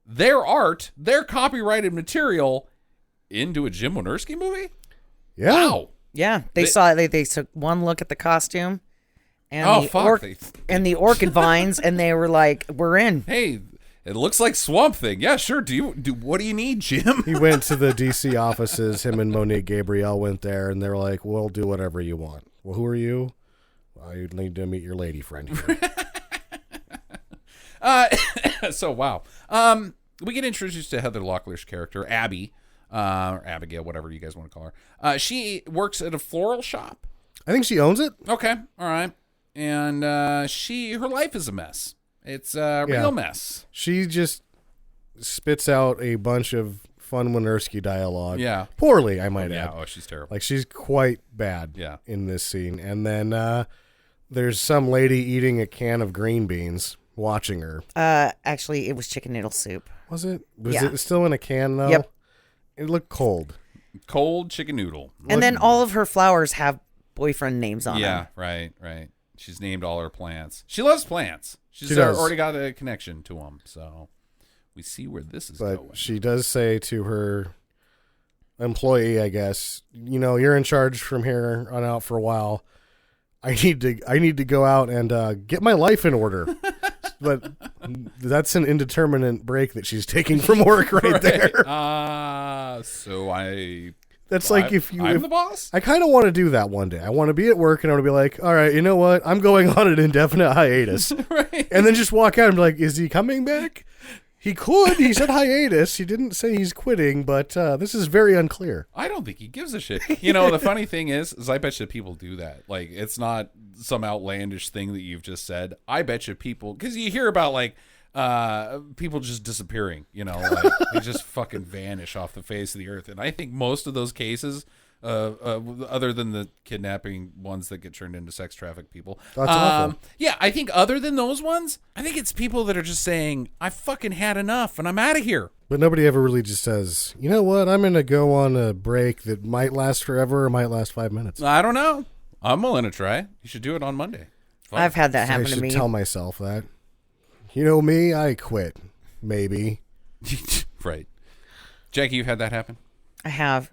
S1: their art, their copyrighted material into a Jim Wynorski movie?
S8: Yeah.
S1: Wow.
S9: Yeah, they took one look at the costume and
S1: Oh,
S9: the
S1: fuck.
S9: and the orchid vines, and they were like, "We're in."
S1: Hey, it looks like Swamp Thing. Yeah, sure. What do you need, Jim?
S8: He went to the DC offices. Him and Monique Gabrielle went there, and they're like, "We'll do whatever you want." Well, who are you? Well, you need to meet your lady friend here.
S1: So wow. We get introduced to Heather Locklear's character, Abby, or Abigail, whatever you guys want to call her. She works at a floral shop.
S8: I think she owns it.
S1: Okay, all right. And her life is a mess. It's a real mess.
S8: She just spits out a bunch of fun Wynorski dialogue.
S1: Yeah.
S8: Poorly, I might
S1: Yeah.
S8: add.
S1: Oh, she's terrible.
S8: Like, she's quite bad
S1: Yeah.
S8: in this scene. And then there's some lady eating a can of green beans watching her.
S9: Actually, it was chicken noodle soup.
S8: Was it? Was
S9: Yeah.
S8: it still in a can, though?
S9: Yep.
S8: It looked cold.
S1: Cold chicken noodle.
S9: And then all of her flowers have boyfriend names on
S1: Yeah,
S9: them.
S1: right. She's named all her plants. She loves plants. She's
S8: She does.
S1: already got a connection to them. So we see where this is
S8: But
S1: going.
S8: she does say to her employee, I guess, you're in charge from here on out for a while. I need to go out and get my life in order. But that's an indeterminate break that she's taking from work right there.
S1: So
S8: That's like if
S1: I'm the boss?
S8: I kind of want to do that one day. I want to be at work and I want to be like, all right, you know what? I'm going on an indefinite hiatus.
S1: Right.
S8: And then just walk out and be like, is he coming back? He could. He said hiatus. He didn't say he's quitting, but this is very unclear.
S1: I don't think he gives a shit. The funny thing is I bet you people do that. Like, it's not some outlandish thing that you've just said. I bet you people, because you hear about, like, people just disappearing, like they just fucking vanish off the face of the earth. And I think most of those cases, other than the kidnapping ones that get turned into sex trafficked people,
S8: That's awful.
S1: Yeah, I think other than those ones, I think it's people that are just saying, I fucking had enough and I'm out of here.
S8: But nobody ever really just says, you know what? I'm going to go on a break that might last forever or might last 5 minutes.
S1: I don't know. I'm willing to try. You should do it on Monday. Fun.
S9: I've had that
S8: I
S9: happen to
S8: should
S9: me.
S8: tell myself that. You know me, I quit. Maybe.
S1: Right. Jackie, you've had that happen?
S9: I have.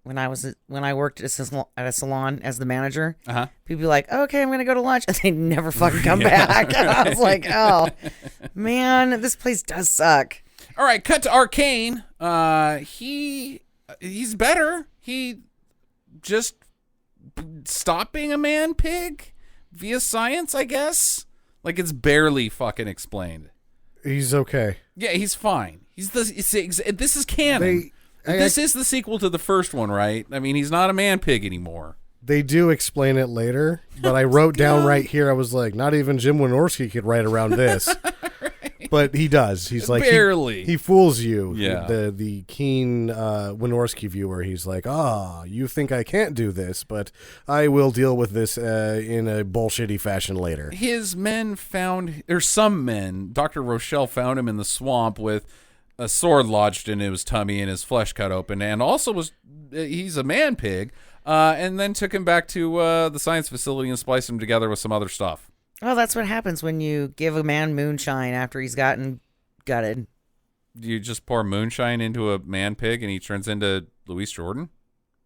S9: When I worked at a salon as the manager,
S1: Uh-huh.
S9: people be like, okay, I'm going to go to lunch. And they never fucking come back. And I was like, oh, man, this place does suck.
S1: All right, cut to Arcane. He's better. He just stopped being a man pig via science, I guess. Like, it's barely fucking explained.
S8: He's okay.
S1: Yeah, he's fine. This is canon. This is the sequel to the first one, right? I mean, he's not a man pig anymore.
S8: They do explain it later, but I wrote down right here, I was like, not even Jim Wynorski could write around this. But he does. He's like,
S1: barely.
S8: He fools you.
S1: Yeah.
S8: The keen Wynorski viewer, he's like, you think I can't do this, but I will deal with this in a bullshitty fashion later.
S1: Some men, Dr. Rochelle found him in the swamp with a sword lodged in his tummy and his flesh cut open, and also he's a man pig, and then took him back to the science facility and spliced him together with some other stuff.
S9: Well, that's what happens when you give a man moonshine after he's gotten gutted.
S1: You just pour moonshine into a man pig and he turns into Louise Jordan?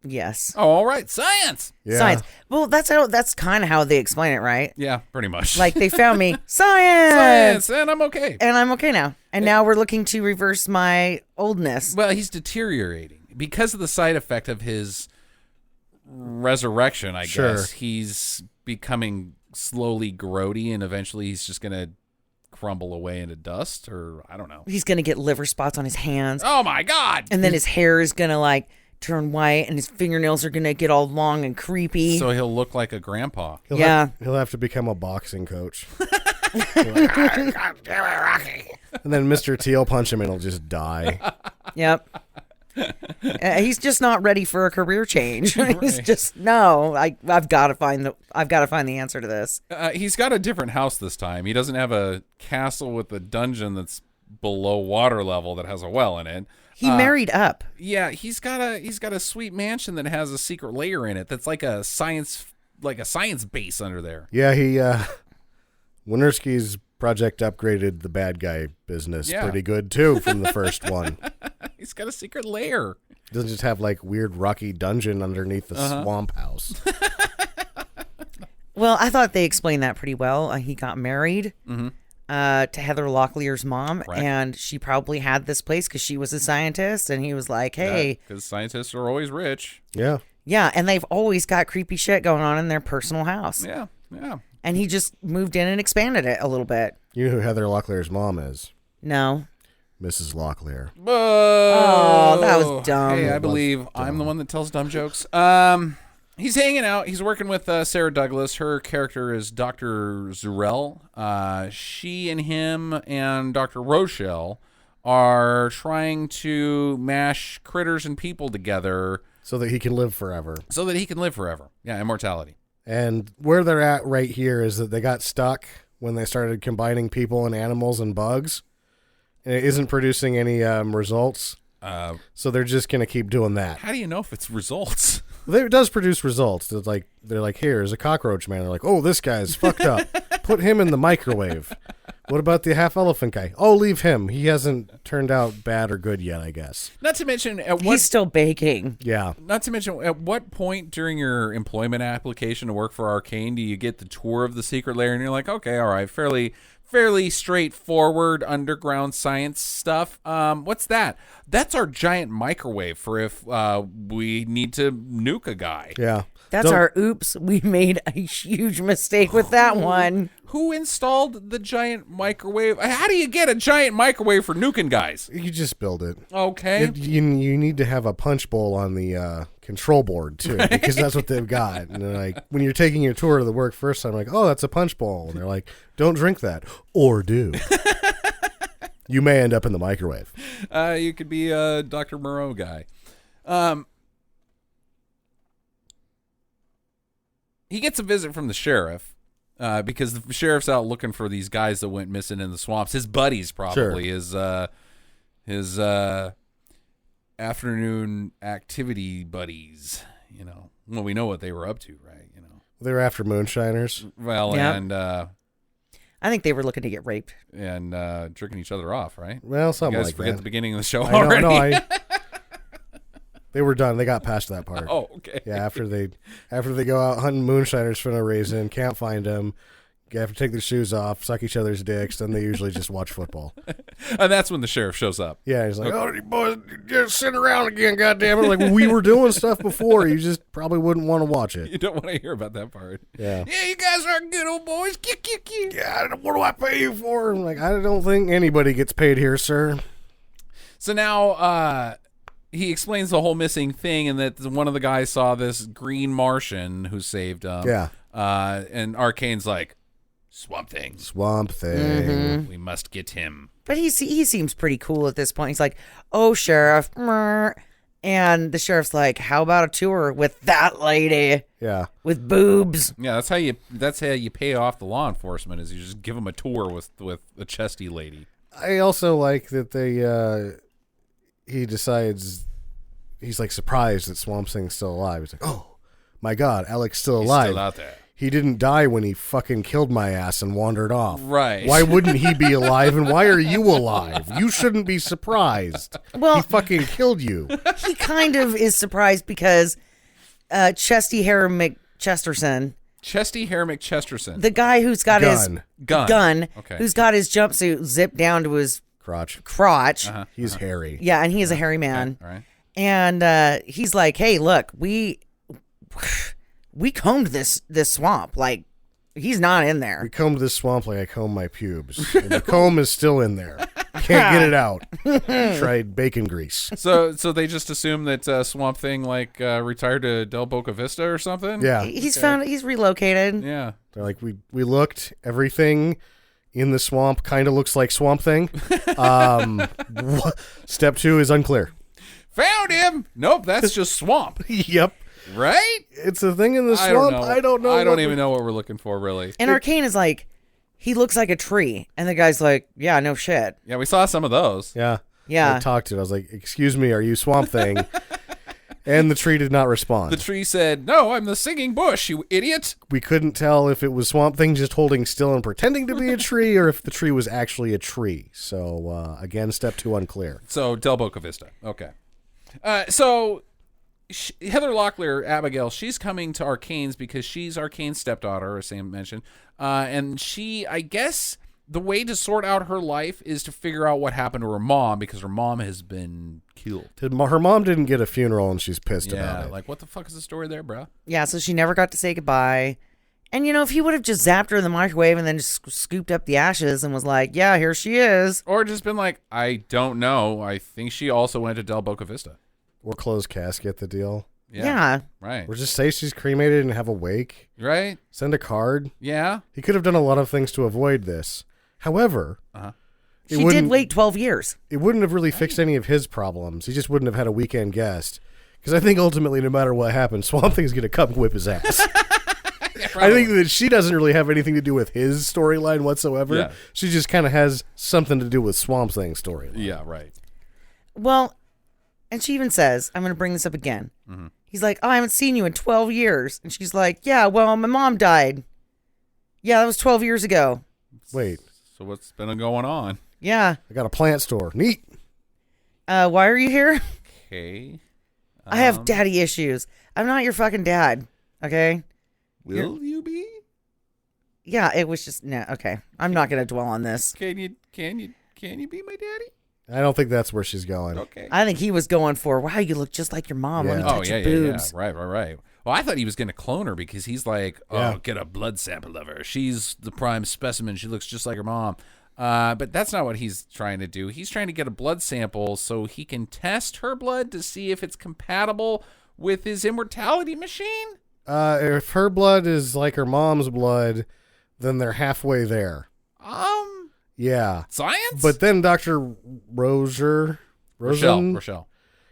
S9: Yes.
S1: Oh, all right. Science.
S8: Yeah.
S9: Science. Well, that's kind of how they explain it, right?
S1: Yeah, pretty much.
S9: Like, they found me. Science!
S1: Science, and I'm okay.
S9: And I'm okay now. And now we're looking to reverse my oldness.
S1: Well, he's deteriorating because of the side effect of his resurrection, I
S8: Sure.
S1: guess. He's becoming slowly grody, and eventually he's just going to crumble away into dust, or I don't know.
S9: He's going to get liver spots on his hands.
S1: Oh my God!
S9: And then his hair is going to like turn white and his fingernails are going to get all long and creepy.
S1: So he'll look like a grandpa.
S8: He'll have to become a boxing coach. And then Mr. T will punch him and he'll just die.
S9: Yep. He's just not ready for a career change. He's just I've got to find the answer to this.
S1: He's got a different house this time. He doesn't have a castle with a dungeon that's below water level that has a well in it.
S9: He married up.
S1: Yeah, he's got a sweet mansion that has a secret layer in it that's like a science base under there.
S8: Yeah, Wynorski's project upgraded the bad guy business pretty good too from the first one.
S1: He's got a secret lair.
S8: Doesn't just have like weird rocky dungeon underneath the swamp house.
S9: Well, I thought they explained that pretty well. He got married to Heather Locklear's mom, and she probably had this place because she was a scientist, and he was like, hey.
S1: Because scientists are always rich.
S8: Yeah.
S9: Yeah, and they've always got creepy shit going on in their personal house.
S1: Yeah.
S9: And he just moved in and expanded it a little bit.
S8: You know who Heather Locklear's mom is?
S9: No.
S8: Mrs. Locklear.
S9: Oh, that was dumb.
S1: Hey, I believe I'm the one that tells dumb jokes. He's hanging out. He's working with Sarah Douglas. Her character is Dr. Zurel. She and him and Dr. Rochelle are trying to mash critters and people together
S8: so that he can live forever.
S1: Yeah, immortality.
S8: And where they're at right here is that they got stuck when they started combining people and animals and bugs. And it isn't producing any results. So they're just going to keep doing that.
S1: How do you know if it's results?
S8: It does produce results. They're like, here's a cockroach man. They're like, oh, this guy's fucked up. Put him in the microwave. What about the half elephant guy? Oh, leave him. He hasn't turned out bad or good yet, I guess.
S1: Not to mention,
S9: he's still baking.
S8: Yeah.
S1: Not to mention, at what point during your employment application to work for Arcane do you get the tour of the secret lair and you're like, okay, all right, fairly straightforward underground science stuff. What's that? That's our giant microwave for if we need to nuke a guy.
S8: Yeah.
S9: That's our oops. We made a huge mistake with that one.
S1: Who installed the giant microwave? How do you get a giant microwave for nuking guys?
S8: You just build it.
S1: Okay.
S8: You need to have a punch bowl on the control board, too, because that's what they've got. And they're like, when you're taking your tour of the work first time, like, oh, that's a punch bowl. And they're like, don't drink that. Or do. You may end up in the microwave.
S1: You could be a Dr. Moreau guy. He gets a visit from the sheriff because the sheriff's out looking for these guys that went missing in the swamps. His buddies, probably.
S8: Sure.
S1: His afternoon activity buddies. You know, well, we know what they were up to, right? You know,
S8: they were after moonshiners.
S1: Well,
S9: Yep.
S1: and
S9: I think they were looking to get raped.
S1: and jerking each other off, right?
S8: Well, something
S1: You guys
S8: like
S1: forget
S8: that.
S1: the beginning of the show
S8: I know,
S1: already.
S8: They were done. They got past that part.
S1: Oh, okay.
S8: Yeah, after they go out hunting moonshiners for no reason, can't find them, have to take their shoes off, suck each other's dicks, then they usually just watch football.
S1: And that's when the sheriff shows up.
S8: Yeah, he's like, oh, you boys, just sit around again, goddammit. Like, we were doing stuff before. You just probably wouldn't want to watch it.
S1: You don't want to hear about that part.
S8: Yeah.
S1: Yeah, you guys are good old boys. Kick.
S8: Yeah, what do I pay you for? I'm like, I don't think anybody gets paid here, sir.
S1: So now he explains the whole missing thing and that one of the guys saw this green Martian who saved him.
S8: Yeah.
S1: And Arcane's like, Swamp Thing. We must get him.
S9: But he seems pretty cool at this point. He's like, oh, sheriff. And the sheriff's like, how about a tour with that lady?
S8: Yeah.
S9: With boobs.
S1: Yeah, that's how you pay off the law enforcement is you just give them a tour with a chesty lady.
S8: I also like that he decides, he's like surprised that Swamp Thing's still alive. He's like, oh my God, Alec's still alive.
S1: He's still out there.
S8: He didn't die when he fucking killed my ass and wandered off.
S1: Right.
S8: Why wouldn't he be alive, and why are you alive? You shouldn't be surprised.
S9: Well,
S8: he fucking killed you.
S9: He kind of is surprised because Chesty Hair McChesterson, the guy who's got his gun,
S1: okay,
S9: who's got his jumpsuit zipped down to his
S8: crotch. He's hairy.
S9: Yeah, and he is a hairy man.
S1: Okay, right.
S9: And he's like, hey, look, we combed this swamp. Like, He's not in
S8: We
S9: there.
S8: combed this swamp like I comb my pubes. And the comb is still in there. Can't get it out. Tried bacon grease.
S1: So they just assume that Swamp Thing retired to Del Boca Vista or something.
S8: Yeah.
S9: He's relocated.
S1: Yeah.
S8: They're like, we looked, everything in the swamp kind of looks like Swamp Thing. Step 2 is unclear.
S1: Found him. Nope, that's just swamp.
S8: Yep.
S1: Right?
S8: It's a thing in the
S1: I don't
S8: swamp.
S1: know.
S8: I don't know.
S1: I don't even know what we're looking for, really.
S9: And Arcane is like, he looks like a tree. And the guy's like, yeah, no shit.
S1: Yeah, we saw some of those.
S8: Yeah.
S9: Yeah.
S8: I talked to it. I was like, excuse me, are you Swamp Thing? And the tree did not respond.
S1: The tree said, "No, I'm the singing bush, you idiot."
S8: We couldn't tell if it was Swamp Thing just holding still and pretending to be a tree or if the tree was actually a tree. So, again, step 2 unclear.
S1: So, Del Boca Vista. Okay. So Heather Locklear, Abigail, she's coming to Arcane's because she's Arcane's stepdaughter, as Sam mentioned. And she, I guess, the way to sort out her life is to figure out what happened to her mom because her mom has been killed.
S8: Her mom didn't get a funeral and she's pissed about
S1: Yeah,
S8: it.
S1: like, what the fuck is the story there, bro?
S9: Yeah, so she never got to say goodbye. And, if he would have just zapped her in the microwave and then just scooped up the ashes and was like, yeah, here she is.
S1: Or just been like, I don't know. I think she also went to Del Boca Vista.
S8: Or closed casket the deal.
S9: Yeah.
S1: Right.
S8: Or just say she's cremated and have a wake.
S1: Right?
S8: Send a card.
S1: Yeah.
S8: He could have done a lot of things to avoid this. However,
S9: She did wait 12 years.
S8: it wouldn't have really fixed any of his problems. He just wouldn't have had a weekend guest. Because I think ultimately, no matter what happens, Swamp Thing's going to come whip his ass. I think that she doesn't really have anything to do with his storyline whatsoever.
S1: Yeah.
S8: She just kind of has something to do with Swamp Thing's storyline.
S1: Yeah, right.
S9: Well, and she even says, I'm going to bring this up again. He's like, oh, I haven't seen you in 12 years. And she's like, yeah, well, my mom died. Yeah, that was 12 years ago.
S8: Wait,
S1: So what's been going on?
S9: Yeah.
S8: I got a plant store. Neat.
S9: Why are you here?
S1: Okay.
S9: I have daddy issues. I'm not your fucking dad. Okay?
S1: Will you be?
S9: Yeah, it was just, no, okay. I'm not going to dwell on this.
S1: Can you be my daddy?
S8: I don't think that's where she's going.
S1: Okay.
S9: I think he was going for, wow, you look just like your mom. Let me
S8: Yeah.
S9: touch your boobs.
S1: Right. Well, I thought he was going to clone her because he's like,
S8: Yeah.
S1: get a blood sample of her. She's the prime specimen. She looks just like her mom. But that's not what he's trying to do. He's trying to get a blood sample so he can test her blood to see if it's compatible with his immortality machine.
S8: If her blood is like her mom's blood, then they're halfway there. Yeah.
S1: Science?
S8: But then Dr. Rosen,
S1: Rochelle.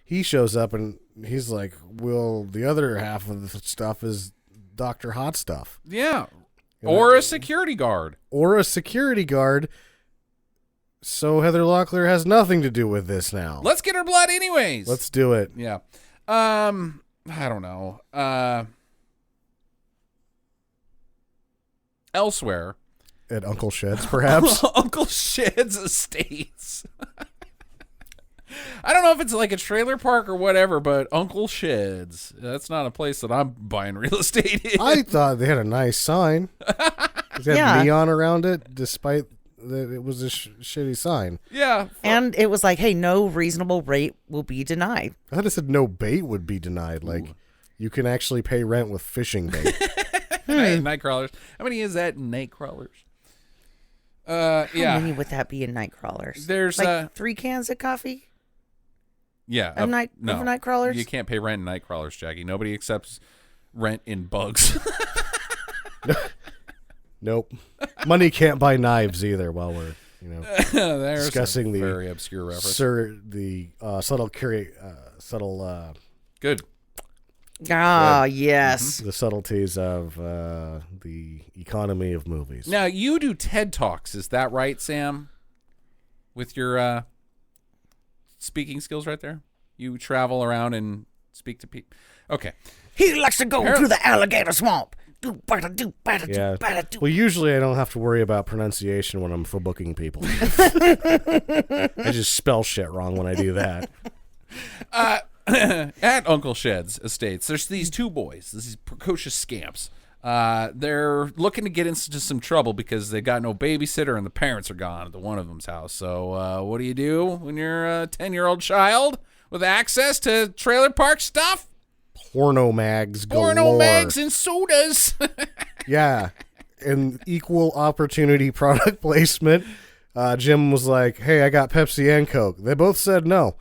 S8: he shows up and he's like, well, the other half of the stuff is Dr. Hot Stuff.
S1: Yeah. Or a security guard.
S8: Or a security guard. So Heather Locklear has nothing to do with this now.
S1: Let's get her blood anyways.
S8: Let's do it.
S1: Yeah. I don't know. Elsewhere.
S8: At Uncle Shed's, perhaps?
S1: Uncle Shed's Estates. I don't know if it's like a trailer park or whatever, but Uncle Shed's. That's not a place that I'm buying real estate in.
S8: I thought they had a nice sign. It had
S9: Yeah.
S8: neon around it, despite that it was a shitty sign.
S1: Yeah.
S9: And it was like, hey, no reasonable rate will be denied.
S8: I thought it said no bait would be denied. Like, you can actually pay rent with fishing bait.
S1: Night crawlers. How many is that in night crawlers?
S9: How
S1: Yeah.
S9: many would that be in night crawlers?
S1: There's,
S9: like 3 cans of coffee?
S1: Yeah.
S9: Of night crawlers?
S1: You can't pay rent in night crawlers, Jackie. Nobody accepts rent in bugs.
S8: Nope. Money can't buy knives either while we're,
S1: There's
S8: discussing
S1: a
S8: the
S1: very obscure reference.
S8: subtle
S1: Good.
S9: Ah, yes.
S8: the subtleties of the economy of movies.
S1: Now, you do TED Talks. Is that right, Sam? With your speaking skills right there? You travel around and speak to people. Okay.
S9: He likes to go through the alligator swamp.
S8: Yeah. Well, usually I don't have to worry about pronunciation when I'm for booking people. I just spell shit wrong when I do that.
S1: At Uncle Shed's Estates, there's these 2 boys, these precocious scamps. They're looking to get into some trouble because they got no babysitter and the parents are gone at the one of them's house. So what do you do when you're a 10-year-old child with access to trailer park stuff?
S8: Porno mags galore.
S1: Porno mags and sodas.
S8: Yeah. in equal opportunity product placement, Jim was like, "Hey, I got Pepsi and Coke." They both said no.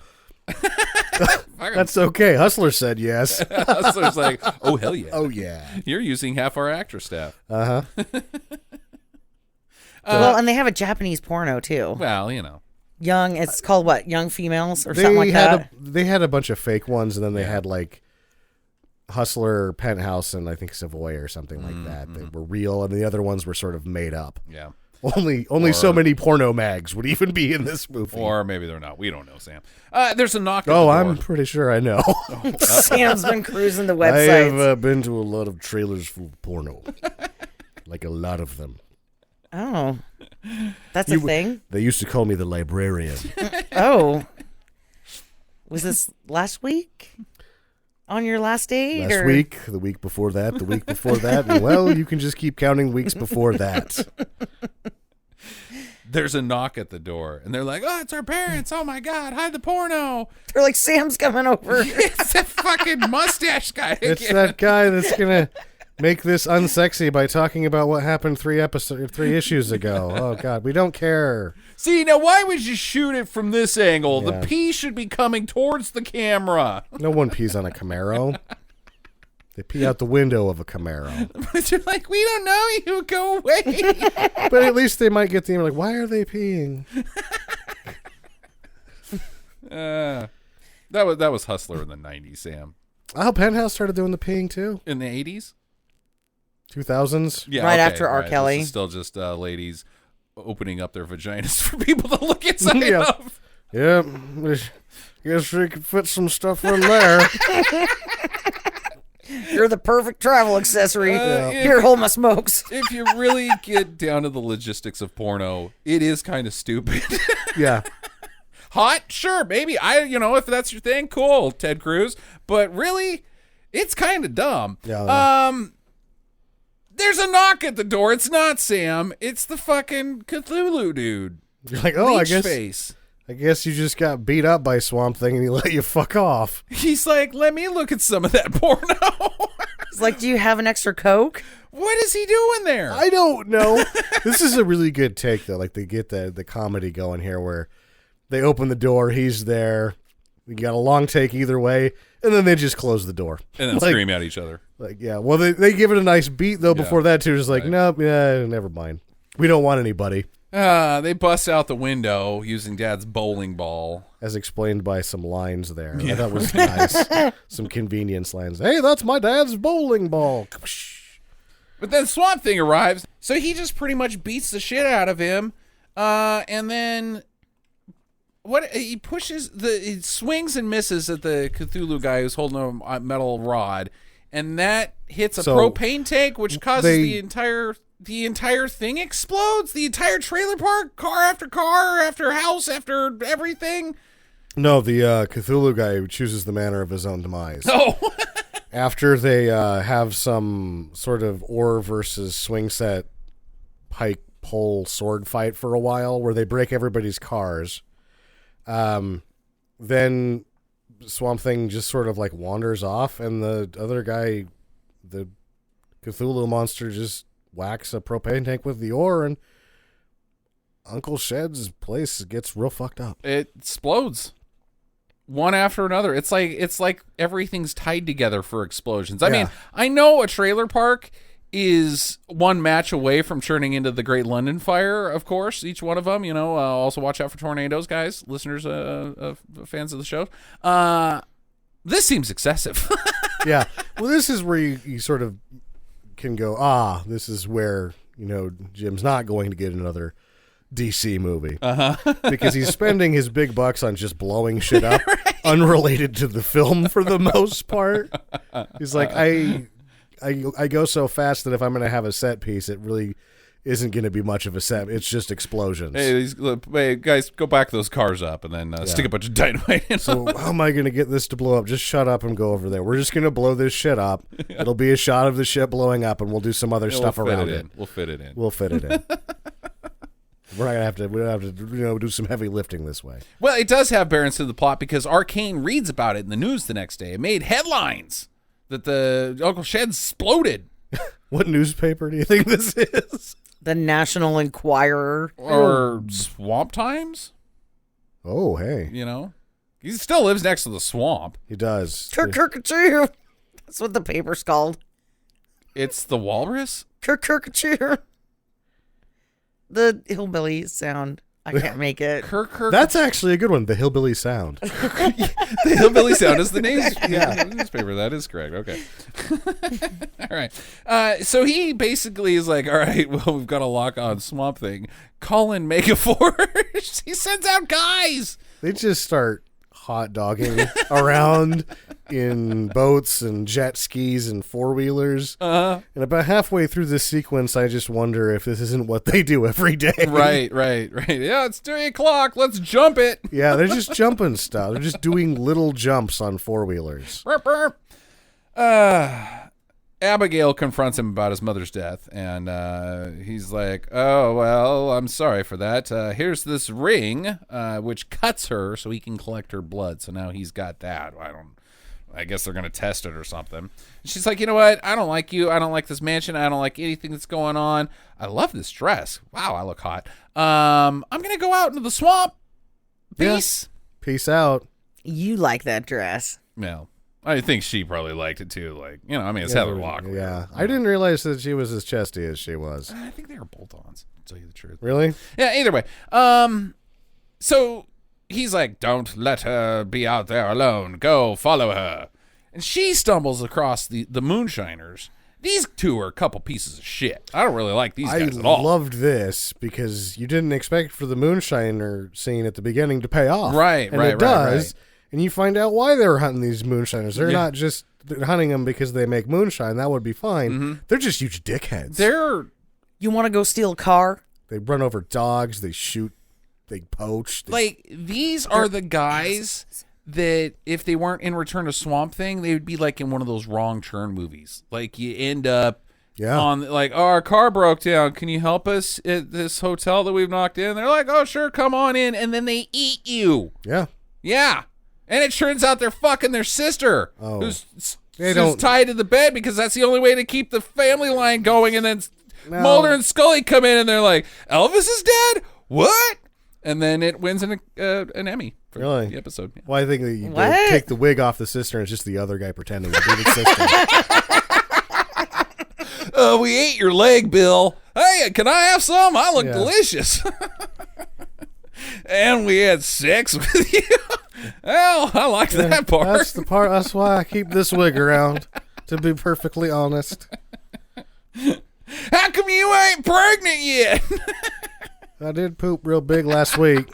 S8: That's okay. Hustler said yes.
S1: Hustler's like, oh, hell yeah.
S8: Oh, yeah.
S1: You're using half our actor staff.
S8: Uh-huh.
S9: Well, and they have a Japanese porno, too.
S1: Well, you know.
S9: Young, it's called what? Young Females or something like that?
S8: They had a bunch of fake ones, and then they had, like, Hustler, Penthouse, and I think Savoy or something like that. They were real, and the other ones were sort of made up.
S1: Yeah.
S8: Only so many porno mags would even be in this movie.
S1: Or maybe they're not. We don't know, Sam. There's a knock at the door.
S8: I'm pretty sure I know.
S9: Sam's been cruising the
S8: I
S9: websites.
S8: have been to a lot of trailers for porno. Like a lot of them.
S9: Oh. That's a thing?
S8: They used to call me the librarian.
S9: Oh. Was this last week? On your last date?
S8: Last week, the week before that, the week before that. And, well, you can just keep counting weeks before that.
S1: There's a knock at the door, and they're like, oh, it's our parents. Oh, my God, hide the porno.
S9: They're like, Sam's coming over.
S1: It's that fucking mustache guy again.
S8: It's that guy that's going to make this unsexy by talking about what happened 3 issues ago. Oh, God, we don't care.
S1: See, now why would you shoot it from this angle?
S8: Yeah.
S1: The pee should be coming towards the camera.
S8: No one pees on a Camaro. They pee out the window of a Camaro.
S1: But you're like, we don't know you. Go away.
S8: But at least they might get the like, why are they peeing?
S1: That was Hustler in the 90s, Sam.
S8: Oh, Penthouse started doing the peeing too.
S1: In the 80s?
S8: 2000s.
S1: Yeah,
S9: Right after R. Kelly.
S1: This is still just ladies opening up their vaginas for people to look inside
S8: Yeah.
S1: of.
S8: Yeah, guess we could fit some stuff in there.
S9: You're the perfect travel accessory.
S1: Yeah.
S9: Here, hold my smokes.
S1: If you really get down to the logistics of porno, it is kind of stupid.
S8: Yeah.
S1: Hot? Sure, maybe. If that's your thing, cool, Ted Cruz. But really, it's kind of dumb.
S8: Yeah.
S1: There's a knock at the door. It's not Sam. It's the fucking Cthulhu dude.
S8: You're like, oh,
S1: Leech face.
S8: I guess you just got beat up by Swamp Thing and he let you fuck off.
S1: He's like, let me look at some of that porno.
S9: It's like, do you have an extra Coke?
S1: What is he doing there?
S8: I don't know. This is a really good take, though. Like, they get the comedy going here where they open the door, he's there. You got a long take either way, and then they just close the door.
S1: And then scream at each other.
S8: Like, yeah. Well, they give it a nice beat, though, before that, too. Just like,
S1: Right.
S8: nope, yeah, never mind. We don't want anybody.
S1: They bust out the window using Dad's bowling ball.
S8: As explained by some lines there. I thought was nice. Some convenience lines. Hey, that's my dad's bowling ball.
S1: But then Swamp Thing arrives, so he just pretty much beats the shit out of him. And then he swings and misses at the Cthulhu guy who's holding a metal rod, and that hits a propane tank, which causes the entire thing explodes. The entire trailer park, car after house after everything.
S8: No, the Cthulhu guy who chooses the manner of his own demise.
S1: Oh.
S8: After they have some sort of oar versus swing set pike pole sword fight for a while where they break everybody's cars, then Swamp Thing just sort of like wanders off, and the other guy, the Cthulhu monster, just whacks a propane tank with the oar, and Uncle Shed's place gets real fucked up.
S1: It explodes. One after another. It's like everything's tied together for explosions. I mean, I know a trailer park is one match away from turning into the Great London Fire, of course, each one of them, also watch out for tornadoes, guys, listeners, fans of the show. This seems excessive.
S8: Yeah. Well, this is where you sort of can go, this is where, Jim's not going to get another DC movie. Because he's spending his big bucks on just blowing shit up, unrelated to the film for the most part. He's like, I go so fast that if I'm going to have a set piece, it really isn't going to be much of a set. It's just explosions.
S1: Hey, guys, go back those cars up and then stick a bunch of dynamite in
S8: So
S1: them.
S8: how am I going to get this to blow up? Just shut up and go over there. We're just going to blow this shit up. It'll be a shot of the shit blowing up, and we'll do some other stuff around it.
S1: We'll fit it in.
S8: We'll fit it in. We don't have to do some heavy lifting this way.
S1: Well, it does have bearings to the plot because Arcane reads about it in the news the next day. It made headlines that the Uncle Shed exploded
S8: What newspaper do you think this is?
S9: The National Enquirer.
S1: Or Swamp Times?
S8: Oh, hey.
S1: You know? He still lives next to the swamp.
S8: He does.
S9: Kirk-kirk-a-choo. That's what the paper's called.
S1: It's the walrus?
S9: Kirk-kirk-a-choo. The hillbilly sound. I can't make it.
S1: Kirk.
S8: That's actually a good one. The Hillbilly Sound.
S1: The Hillbilly Sound is the newspaper. That is correct. Okay. All right. So he basically is like, all right, well, we've got a lock on Swamp Thing. Call in Megaforce. He sends out guys.
S8: They just start hot dogging around in boats and jet skis and four-wheelers. And about halfway through this sequence, I just wonder if this isn't what they do every day.
S1: Right. Yeah, it's 3 o'clock. Let's jump it.
S8: Yeah, they're just jumping stuff. They're just doing little jumps on four-wheelers.
S1: Burp, burp. Abigail confronts him about his mother's death, and he's like, oh, well, I'm sorry for that. Here's this ring, which cuts her so he can collect her blood. So now he's got that. I guess they're going to test it or something. And she's like, you know what? I don't like you. I don't like this mansion. I don't like anything that's going on. I love this dress. Wow, I look hot. I'm going to go out into the swamp. Peace.
S8: Yeah. Peace out.
S9: You like that dress.
S1: Well, I think she probably liked it too. Like, you know, I mean, it's Heather Locklear.
S8: Yeah. I didn't realize that she was as chesty as she was.
S1: I think they were bolt-ons, to tell you the truth.
S8: Really?
S1: Yeah, either way. So he's like, don't let her be out there alone. Go follow her. And she stumbles across the moonshiners. These two are a couple pieces of shit. I don't really like these guys at all.
S8: I loved this because you didn't expect for the moonshiner scene at the beginning to pay off.
S1: Right,
S8: and
S1: right,
S8: it does.
S1: right.
S8: And you find out why they were hunting these moonshiners. They're not just hunting them because they make moonshine. That would be fine.
S1: Mm-hmm.
S8: They're just huge dickheads.
S9: You want to go steal a car?
S8: They run over dogs. They shoot. They poach.
S1: These are the guys that if they weren't in Return to Swamp Thing, they would be like in one of those Wrong Turn movies. Like you end up on like, oh, our car broke down. Can you help us at this hotel that we've knocked in? They're like, oh, sure, come on in. And then they eat you.
S8: Yeah.
S1: Yeah. And it turns out they're fucking their sister, who's tied to the bed because that's the only way to keep the family line going. And then Mulder and Scully come in and they're like, Elvis is dead? What? And then it wins an Emmy for the episode. Yeah.
S8: Well, I think that you take the wig off the sister and it's just the other guy pretending to be the sister.
S1: We ate your leg, Bill. Hey, can I have some? I look delicious. And we had sex with you. Well, I like that part.
S8: That's the part. That's why I keep this wig around, to be perfectly honest.
S1: How come you ain't pregnant yet?
S8: I did poop real big last week.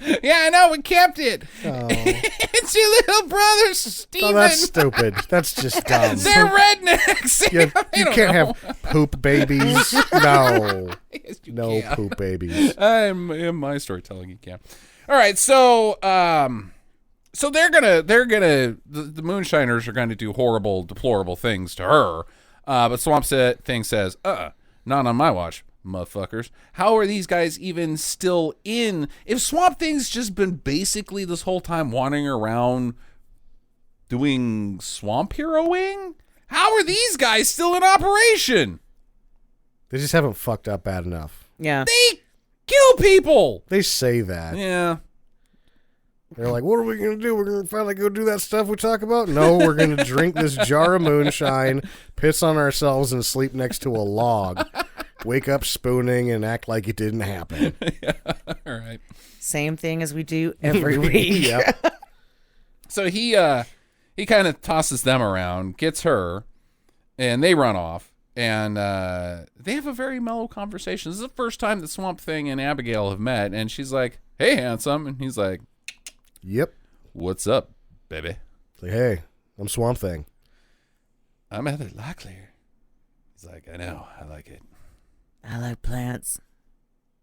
S1: Yeah, I know. We kept it.
S8: Oh.
S1: It's your little brother, Steven.
S8: Oh, that's stupid. That's just dumb.
S1: They're rednecks.
S8: You can't have poop babies. No.
S1: Yes, you
S8: no
S1: can.
S8: poop babies.
S1: In my storytelling, you can. All right, so they're gonna the moonshiners are gonna do horrible, deplorable things to her. But Swamp Thing says, not on my watch, motherfuckers. How are these guys even still in? If Swamp Thing's just been basically this whole time wandering around doing swamp heroing, how are these guys still in operation?
S8: They just haven't fucked up bad enough.
S9: Yeah.
S1: They kill people.
S8: They say that.
S1: Yeah.
S8: They're like, what are we going to do? We're going to finally go do that stuff we talk about? No, we're going to drink this jar of moonshine, piss on ourselves, and sleep next to a log. Wake up spooning and act like it didn't happen.
S1: Yeah. All right.
S9: Same thing as we do every week.
S8: Yeah.
S1: So he kind of tosses them around, gets her, and they run off. And they have a very mellow conversation. This is the first time that Swamp Thing and Abigail have met. And she's like, hey, handsome. And he's like,
S8: yep.
S1: What's up, baby?
S8: Like, hey, I'm Swamp Thing.
S1: I'm Heather Locklear. He's like, I know. I like it.
S9: I like plants.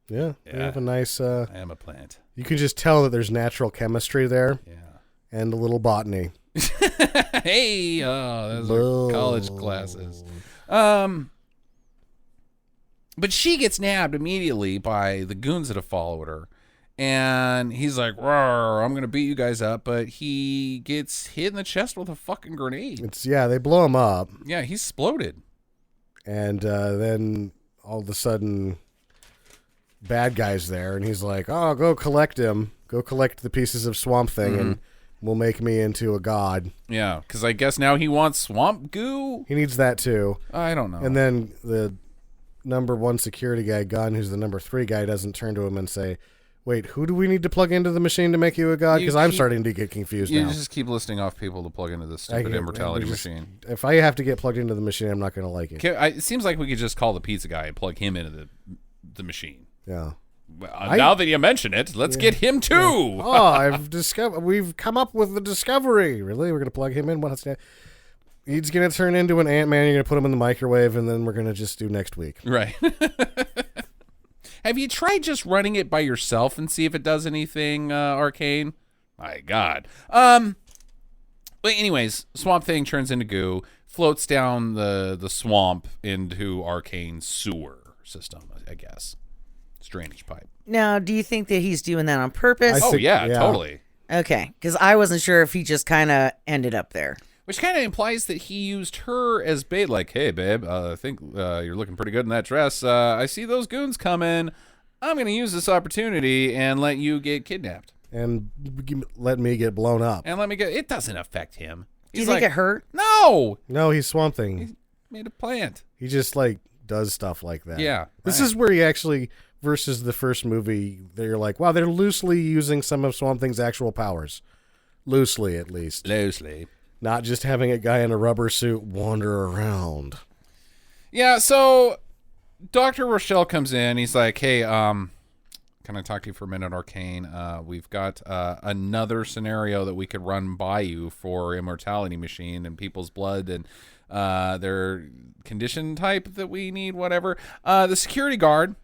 S8: Yeah. They have a nice...
S1: I am a plant.
S8: You can just tell that there's natural chemistry there.
S1: Yeah.
S8: And a little botany.
S1: Hey, those are college classes. But she gets nabbed immediately by the goons that have followed her. And he's like, "Rawr, I'm going to beat you guys up." But he gets hit in the chest with a fucking grenade.
S8: They blow him up.
S1: Yeah, he's exploded.
S8: And then all of a sudden, bad guy's there, and he's like, "Oh, go collect him. Go collect the pieces of Swamp Thing, and we'll make me into a god."
S1: Yeah, because I guess now he wants swamp goo.
S8: He needs that too.
S1: I don't know.
S8: And then the number 1 security guy, Gunn, who's the number 3 guy, doesn't turn to him and say, "Wait, who do we need to plug into the machine to make you a god?" Because I'm starting to get confused
S1: you
S8: now.
S1: just keep listing off people to plug into this stupid immortality machine.
S8: If I have to get plugged into the machine, I'm not going to like it.
S1: It seems like we could just call the pizza guy and plug him into the machine.
S8: Yeah.
S1: Now that you mention it, let's get him too.
S8: Oh, we've come up with the discovery. Really? We're going to plug him in? What's that? He's going to turn into an Ant-Man. You're going to put him in the microwave, and then we're going to just do next week.
S1: Right. Have you tried just running it by yourself and see if it does anything, Arcane? My God. But anyways, Swamp Thing turns into goo, floats down the swamp into Arcane's sewer system, I guess. Drainage pipe.
S9: Now, do you think that he's doing that on purpose?
S1: Yeah, totally.
S9: Okay, because I wasn't sure if he just kind of ended up there.
S1: Which kind of implies that he used her as bait, like, "Hey, babe, I think you're looking pretty good in that dress. I see those goons coming. I'm going to use this opportunity and let you get kidnapped.
S8: And let me get blown up.
S1: And let me get... It doesn't affect him.
S9: Do you think it hurt?
S1: No!
S8: No, he's Swamp Thing.
S1: He made a plant.
S8: He just, does stuff like that.
S1: Yeah.
S8: This is where he actually... Versus the first movie, they're like, wow, they're loosely using some of Swamp Thing's actual powers. Loosely, at least.
S1: Loosely.
S8: Not just having a guy in a rubber suit wander around.
S1: Yeah, so Dr. Rochelle comes in. He's like, "Hey, can I talk to you for a minute, Arcane? We've got another scenario that we could run by you for immortality machine and people's blood and their condition type that we need, whatever. The security guard...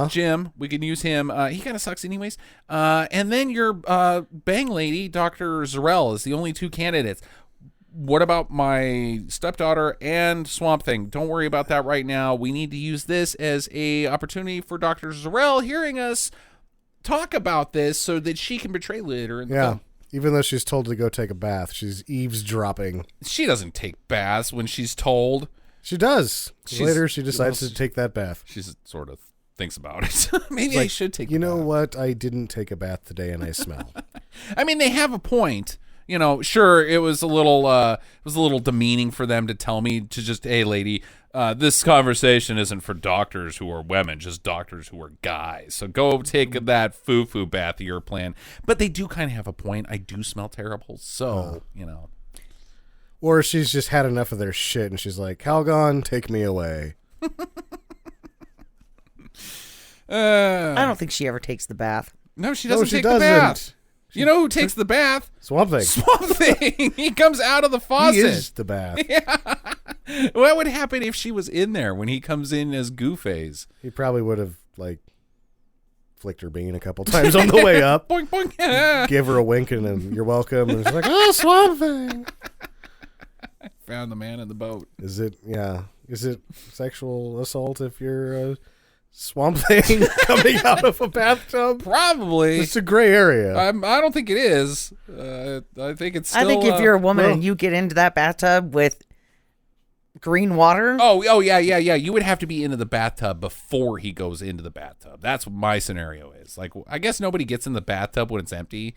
S1: Jim, we can use him. He kind of sucks anyways. And then your bang lady, Dr. Zarel, is the only 2 candidates. What about my stepdaughter and Swamp Thing? Don't worry about that right now. We need to use this as a opportunity for Dr. Zarel hearing us talk about this so that she can betray later in the film."
S8: Even though she's told to go take a bath, she's eavesdropping.
S1: She doesn't take baths when she's told.
S8: She does. Later, she decides to take that bath.
S1: She's sort of... thinks about it. Maybe I should take.
S8: You know what? I didn't take a bath today, and I smell.
S1: I mean, they have a point. You know, sure, it was a little demeaning for them to tell me to just, "Hey, lady, this conversation isn't for doctors who are women, just doctors who are guys. So go take that foo-foo bath of your plan." But they do kind of have a point. I do smell terrible, so you know.
S8: Or she's just had enough of their shit, and she's like, "Calgon, take me away."
S9: I don't think she ever takes the bath.
S1: No, she doesn't take the bath. You know who takes the bath?
S8: Swamp Thing.
S1: Swamp Thing. He comes out of the faucet.
S8: He is the bath.
S1: Yeah. What would happen if she was in there when he comes in as Goo Phase?
S8: He probably would have, flicked her bean a couple times on the way up.
S1: Boink, boink.
S8: Give her a wink and then "You're welcome." And she's like, "Oh, Swamp Thing."
S1: I found the man in the boat.
S8: Is it sexual assault if you're Swamp Thing coming out of a bathtub?
S1: Probably.
S8: It's a gray area.
S1: I don't think it is. I think it's still...
S9: I think if you're a woman and you get into that bathtub with green water...
S1: Oh, yeah. You would have to be into the bathtub before he goes into the bathtub. That's what my scenario is. I guess nobody gets in the bathtub when it's empty,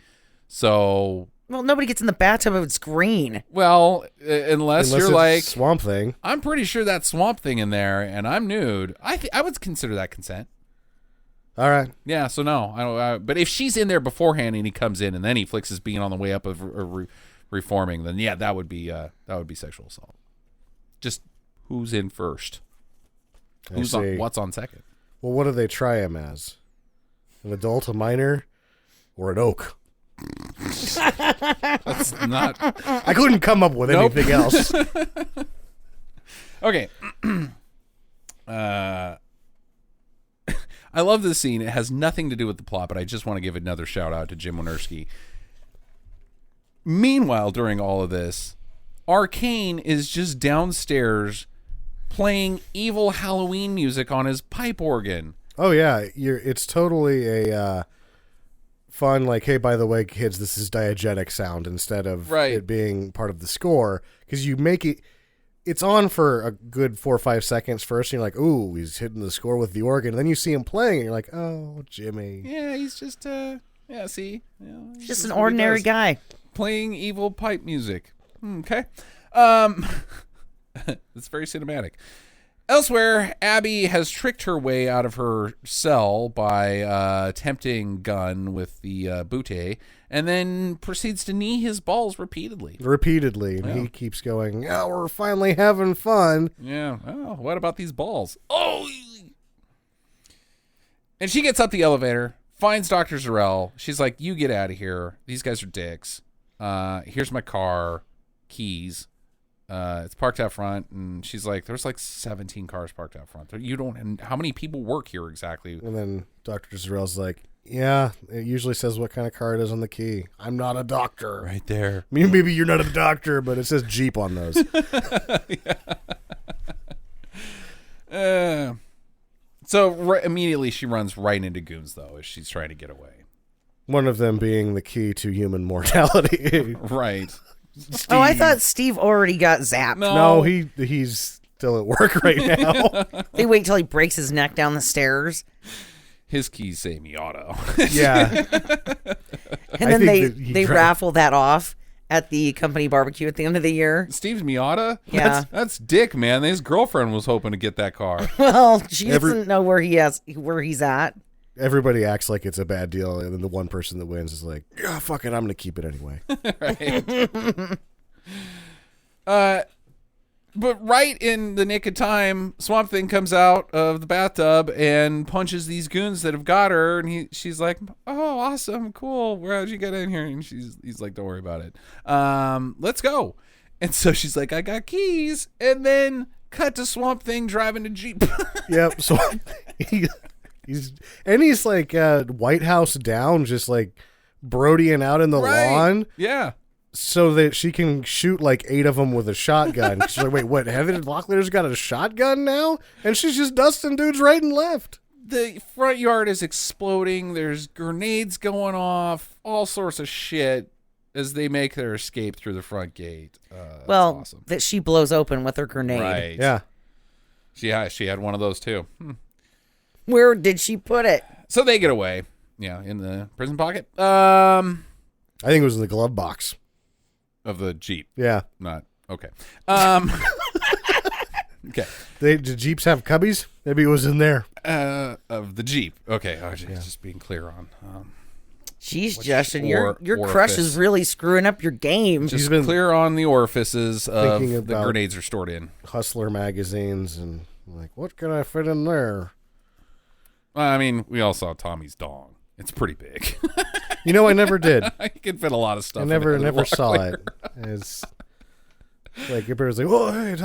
S1: so...
S9: Well, nobody gets in the bathtub if it's green.
S1: Well, unless you're
S8: it's
S1: like...
S8: Swamp Thing.
S1: I'm pretty sure that Swamp Thing in there, and I'm nude. I would consider that consent.
S8: All right.
S1: Yeah, so no. I don't. But if she's in there beforehand and he comes in and then he flicks his bean on the way up of reforming, then yeah, that would be sexual assault. Just who's in first? What's on second?
S8: Well, what do they try him as? An adult, a minor, or an oak?
S1: That's not...
S8: I couldn't come up with anything else.
S1: Okay. I love this scene. It has nothing to do with the plot, but I just want to give another shout out to Jim Wynorski. Meanwhile, during all of this, Arcane is just downstairs playing evil Halloween music on his pipe organ.
S8: Oh yeah, it's totally a fun, hey, by the way, kids, this is diegetic sound instead of it being part of the score, because you make it it's on for a good 4 or 5 seconds first, and you're like, ooh, he's hitting the score with the organ. And then you see him playing, and you're like, oh, Jimmy.
S1: Yeah, he's just, see.
S9: He's just an ordinary guy.
S1: Playing evil pipe music. Okay. It's very cinematic. Elsewhere, Abby has tricked her way out of her cell by tempting Gunn with the butte, and then proceeds to knee his balls repeatedly.
S8: And he keeps going, oh, we're finally having fun.
S1: Yeah. Oh, what about these balls? Oh! And she gets up the elevator, finds Dr. Zarell. She's like, you get out of here. These guys are dicks. Here's my car, keys. It's parked out front, and she's like, there's like 17 cars parked out front. You don't, and how many people work here exactly?
S8: And then Dr. Zarell's like, yeah, it usually says what kind of car it is on the key. I'm not a doctor.
S1: Right there.
S8: I mean, maybe you're not a doctor, but it says Jeep on those.
S1: So immediately she runs right into goons, though, as she's trying to get away.
S8: One of them being the key to human mortality.
S1: Right.
S8: Steve.
S9: Oh, I thought Steve already got zapped.
S8: No, he's still at work right now.
S9: They wait till he breaks his neck down the stairs.
S1: His keys say Miata.
S8: Yeah.
S9: And then they raffle that off at the company barbecue at the end of the year.
S1: Steve's Miata?
S9: Yeah.
S1: That's Dick, man. His girlfriend was hoping to get that car.
S9: Well, she doesn't know where he's at.
S8: Everybody acts like it's a bad deal, and then the one person that wins is like, oh, fuck it, I'm going to keep it anyway.
S1: Right. But right in the nick of time, Swamp Thing comes out of the bathtub and punches these goons that have got her, and she's like, oh, awesome, cool, how'd you get in here? And he's like, don't worry about it. Let's go. And so she's like, I got keys. And then cut to Swamp Thing driving a Jeep.
S8: Yep, so he's like White House down, just like brodying out in the lawn.
S1: Yeah.
S8: So that she can shoot like 8 of them with a shotgun. She's like, wait, what? Heather Locklear's got a shotgun now? And she's just dusting dudes right and left.
S1: The front yard is exploding. There's grenades going off, all sorts of shit as they make their escape through the front gate.
S9: Well,
S1: awesome.
S9: that she blows open with her grenade.
S1: Right.
S8: Yeah.
S1: She had one of those too.
S9: Where did she put it?
S1: So they get away. Yeah, in the prison pocket.
S8: I think it was in the glove box.
S1: Of the Jeep.
S8: Yeah.
S1: Not okay. Okay.
S8: Did Jeeps have cubbies? Maybe it was in there.
S1: Of the Jeep. Okay. Just being clear on.
S9: Jeez, Justin, your
S1: orifice.
S9: crush is really screwing up your game.
S1: Just been clear on the orifices of the
S8: about
S1: grenades are stored in.
S8: Hustler magazines and like, what can I fit in there?
S1: I mean, we all saw Tommy's dong. It's pretty big.
S8: You know, I never did.
S1: I can fit a lot of stuff.
S8: I never saw it. It's like everybody's like, "Oh, hey,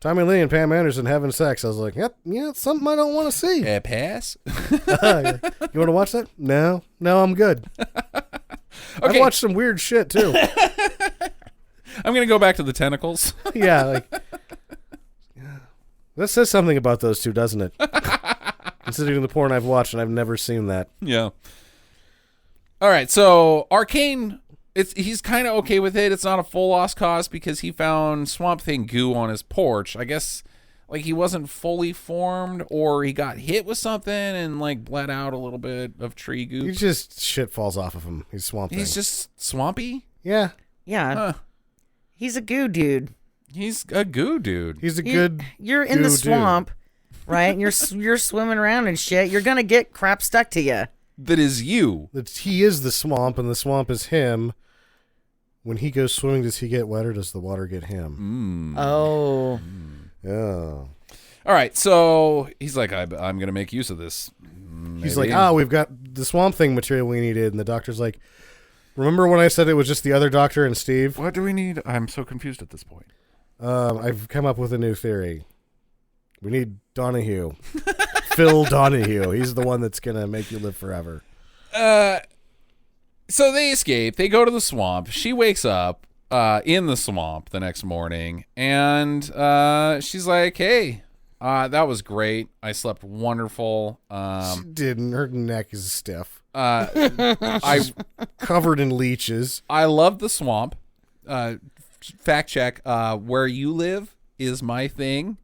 S8: Tommy Lee and Pam Anderson having sex." I was like, "Yep, yeah, it's something I don't want to see."
S1: Pass.
S8: You want to watch that? No, I'm good. I've watched some weird shit too.
S1: I'm gonna go back to the tentacles.
S8: Yeah, like that says something about those two, doesn't it? Considering the porn I've watched, and I've never seen that.
S1: Yeah. All right, so Arcane, he's kind of okay with it. It's not a full lost cause because he found Swamp Thing goo on his porch. I guess like he wasn't fully formed, or he got hit with something and like bled out a little bit of tree goo.
S8: He just shit falls off of him. He's Swamp Thing.
S1: He's just swampy.
S8: Yeah.
S9: Yeah. He's a goo dude.
S1: He's a goo dude.
S8: He's a good.
S9: You're in the swamp, right? You're swimming around and shit. You're gonna get crap stuck to you.
S1: That is you.
S8: He is the swamp, and the swamp is him. When he goes swimming, does he get wet, or does the water get him?
S9: Oh.
S8: Oh.
S1: All right, so he's like, I'm going to make use of this.
S8: He's like, we've got the Swamp Thing material we needed. And the doctor's like, remember when I said it was just the other doctor and Steve?
S1: What do we need? I'm so confused at this point.
S8: I've come up with a new theory. We need Donahue. Phil Donahue. He's the one that's going to make you live forever.
S1: So they escape. They go to the swamp. She wakes up in the swamp the next morning, and she's like, hey, that was great. I slept wonderful.
S8: She didn't. Her neck is stiff.
S1: I
S8: covered in leeches.
S1: I love the swamp. Fact check, where you live, is my thing.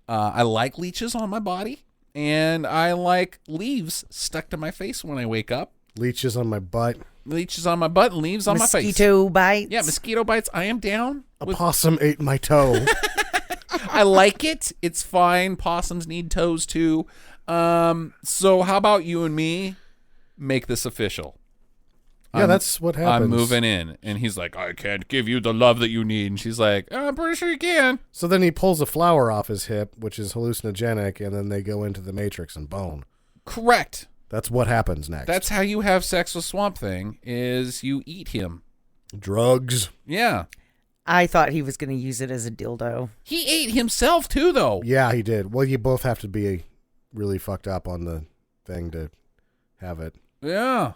S1: I like leeches on my body, and I like leaves stuck to my face when I wake up.
S8: Leeches on my butt.
S1: Leeches on my butt and leaves on my face.
S9: Mosquito bites.
S1: Yeah, mosquito bites. I am down.
S8: A possum ate my toe.
S1: I like it. It's fine. Possums need toes too. So how about you and me make this official?
S8: Yeah, that's what happens.
S1: I'm moving in. And he's like, I can't give you the love that you need. And she's like, I'm pretty sure you can.
S8: So then he pulls a flower off his hip, which is hallucinogenic, and then they go into the Matrix and bone.
S1: Correct.
S8: That's what happens next.
S1: That's how you have sex with Swamp Thing, is you eat him.
S8: Drugs.
S1: Yeah.
S9: I thought he was going to use it as a dildo.
S1: He ate himself too, though.
S8: Yeah, he did. Well, you both have to be really fucked up on the thing to have it.
S1: Yeah.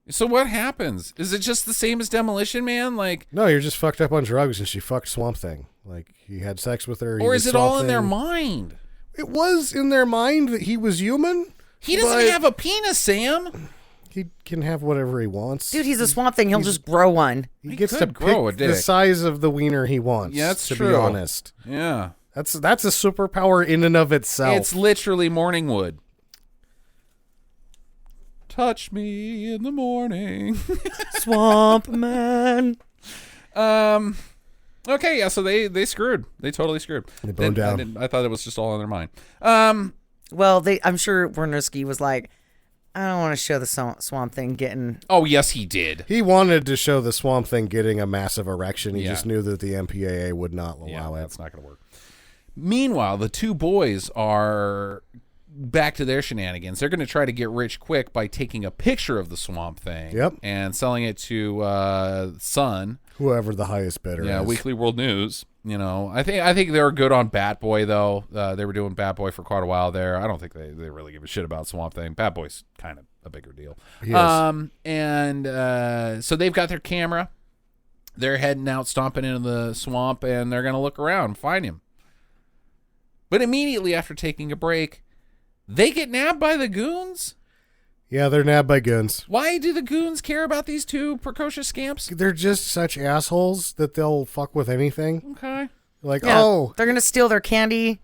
S1: So what happens? Is it just the same as Demolition Man? Like,
S8: No, you're just fucked up on drugs, and she fucked Swamp Thing. Like, he had sex with her.
S1: or is it all in their mind?
S8: It was in their mind that he was human.
S1: He doesn't
S8: but
S1: have a penis, Sam.
S8: He can have whatever he wants.
S9: Dude, he's a Swamp Thing. He'll just grow one.
S8: He
S1: He
S8: gets
S1: could
S8: to
S1: grow a
S8: pick the
S1: dick.
S8: size of the wiener he wants.
S1: Yeah, that's
S8: to
S1: true.
S8: be honest.
S1: Yeah.
S8: That's a superpower in and of itself.
S1: It's literally morning wood. Touch me in the morning.
S9: Swamp Man.
S1: Okay, yeah, so they screwed. They totally screwed.
S8: They boned down.
S1: I thought it was just all in their mind.
S9: Well, I'm sure Wynorski was like, I don't want to show the Swamp Thing getting...
S1: Oh, yes, he did.
S8: He wanted to show the Swamp Thing getting a massive erection. He
S1: Yeah.
S8: just knew that the MPAA would not
S1: Yeah,
S8: allow it.
S1: that's not going to work. Meanwhile, the two boys are back to their shenanigans. They're going to try to get rich quick by taking a picture of the Swamp Thing
S8: Yep.
S1: and selling it to Sun.
S8: Whoever the highest bidder
S1: Yeah,
S8: is.
S1: Weekly World News. You know, I think they were good on Bat Boy though. They were doing Bat Boy for quite a while there. I don't think they really give a shit about Swamp Thing. Bat Boy's kind of a bigger deal.
S8: He is.
S1: And so they've got their camera. They're heading out, stomping into the swamp, and they're gonna look around, find him. But immediately after taking a break, they get nabbed by the goons.
S8: Yeah, they're nabbed by goons.
S1: Why do the goons care about these two precocious scamps?
S8: They're just such assholes that they'll fuck with anything.
S1: Okay.
S8: Like,
S9: Yeah,
S8: oh,
S9: they're going to steal their candy.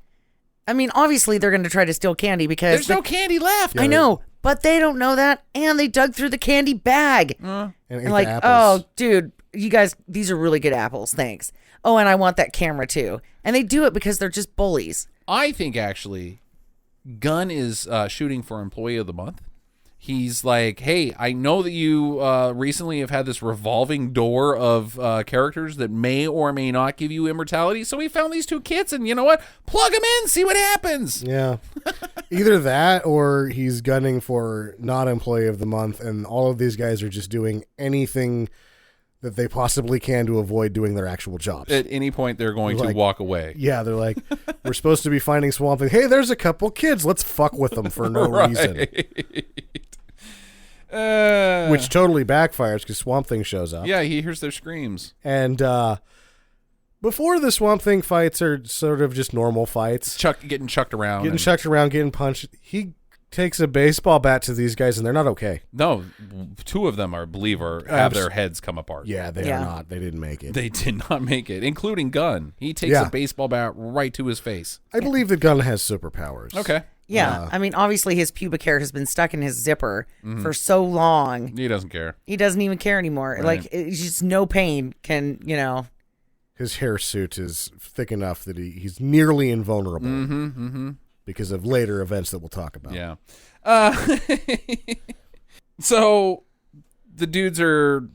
S9: I mean, obviously they're going to try to steal candy because...
S1: There's no candy left.
S9: I know, but they don't know that, and they dug through the candy bag.
S8: and ate
S9: And like,
S8: the apples.
S9: oh, dude, you guys, these are really good apples. Thanks. Oh, and I want that camera too. And they do it because they're just bullies.
S1: I think actually, Gunn is shooting for Employee of the Month. He's like, hey, I know that you recently have had this revolving door of characters that may or may not give you immortality. So we found these two kids, and you know what? Plug them in, see what happens.
S8: Yeah. Either that or he's gunning for not Employee of the Month, and all of these guys are just doing anything that they possibly can to avoid doing their actual jobs.
S1: At any point, they're going to
S8: Like-
S1: walk away.
S8: Yeah, they're like, we're supposed to be finding Swamp Thing. Hey, there's a couple kids. Let's fuck with them for no reason. Which totally backfires because Swamp Thing shows up.
S1: Yeah, he hears their screams.
S8: And before the Swamp Thing fights are sort of just normal fights.
S1: Getting chucked around.
S8: Getting
S1: and-
S8: chucked around, getting punched. He takes a baseball bat to these guys, and they're not okay.
S1: No, two of them, I believe, have their heads come apart.
S8: Yeah, they
S9: Yeah.
S8: are not. They didn't make it.
S1: They did not make it, including Gunn. He takes
S8: Yeah.
S1: a baseball bat right to his face.
S8: I believe that Gunn has superpowers.
S1: Okay.
S9: Yeah. I mean, obviously his pubic hair has been stuck in his zipper for so long.
S1: He doesn't care.
S9: He doesn't even care anymore.
S1: Right.
S9: Like, it's just no pain can, you know.
S8: His hair suit is thick enough that he's nearly invulnerable because of later events that we'll talk about.
S1: Yeah. So the dudes are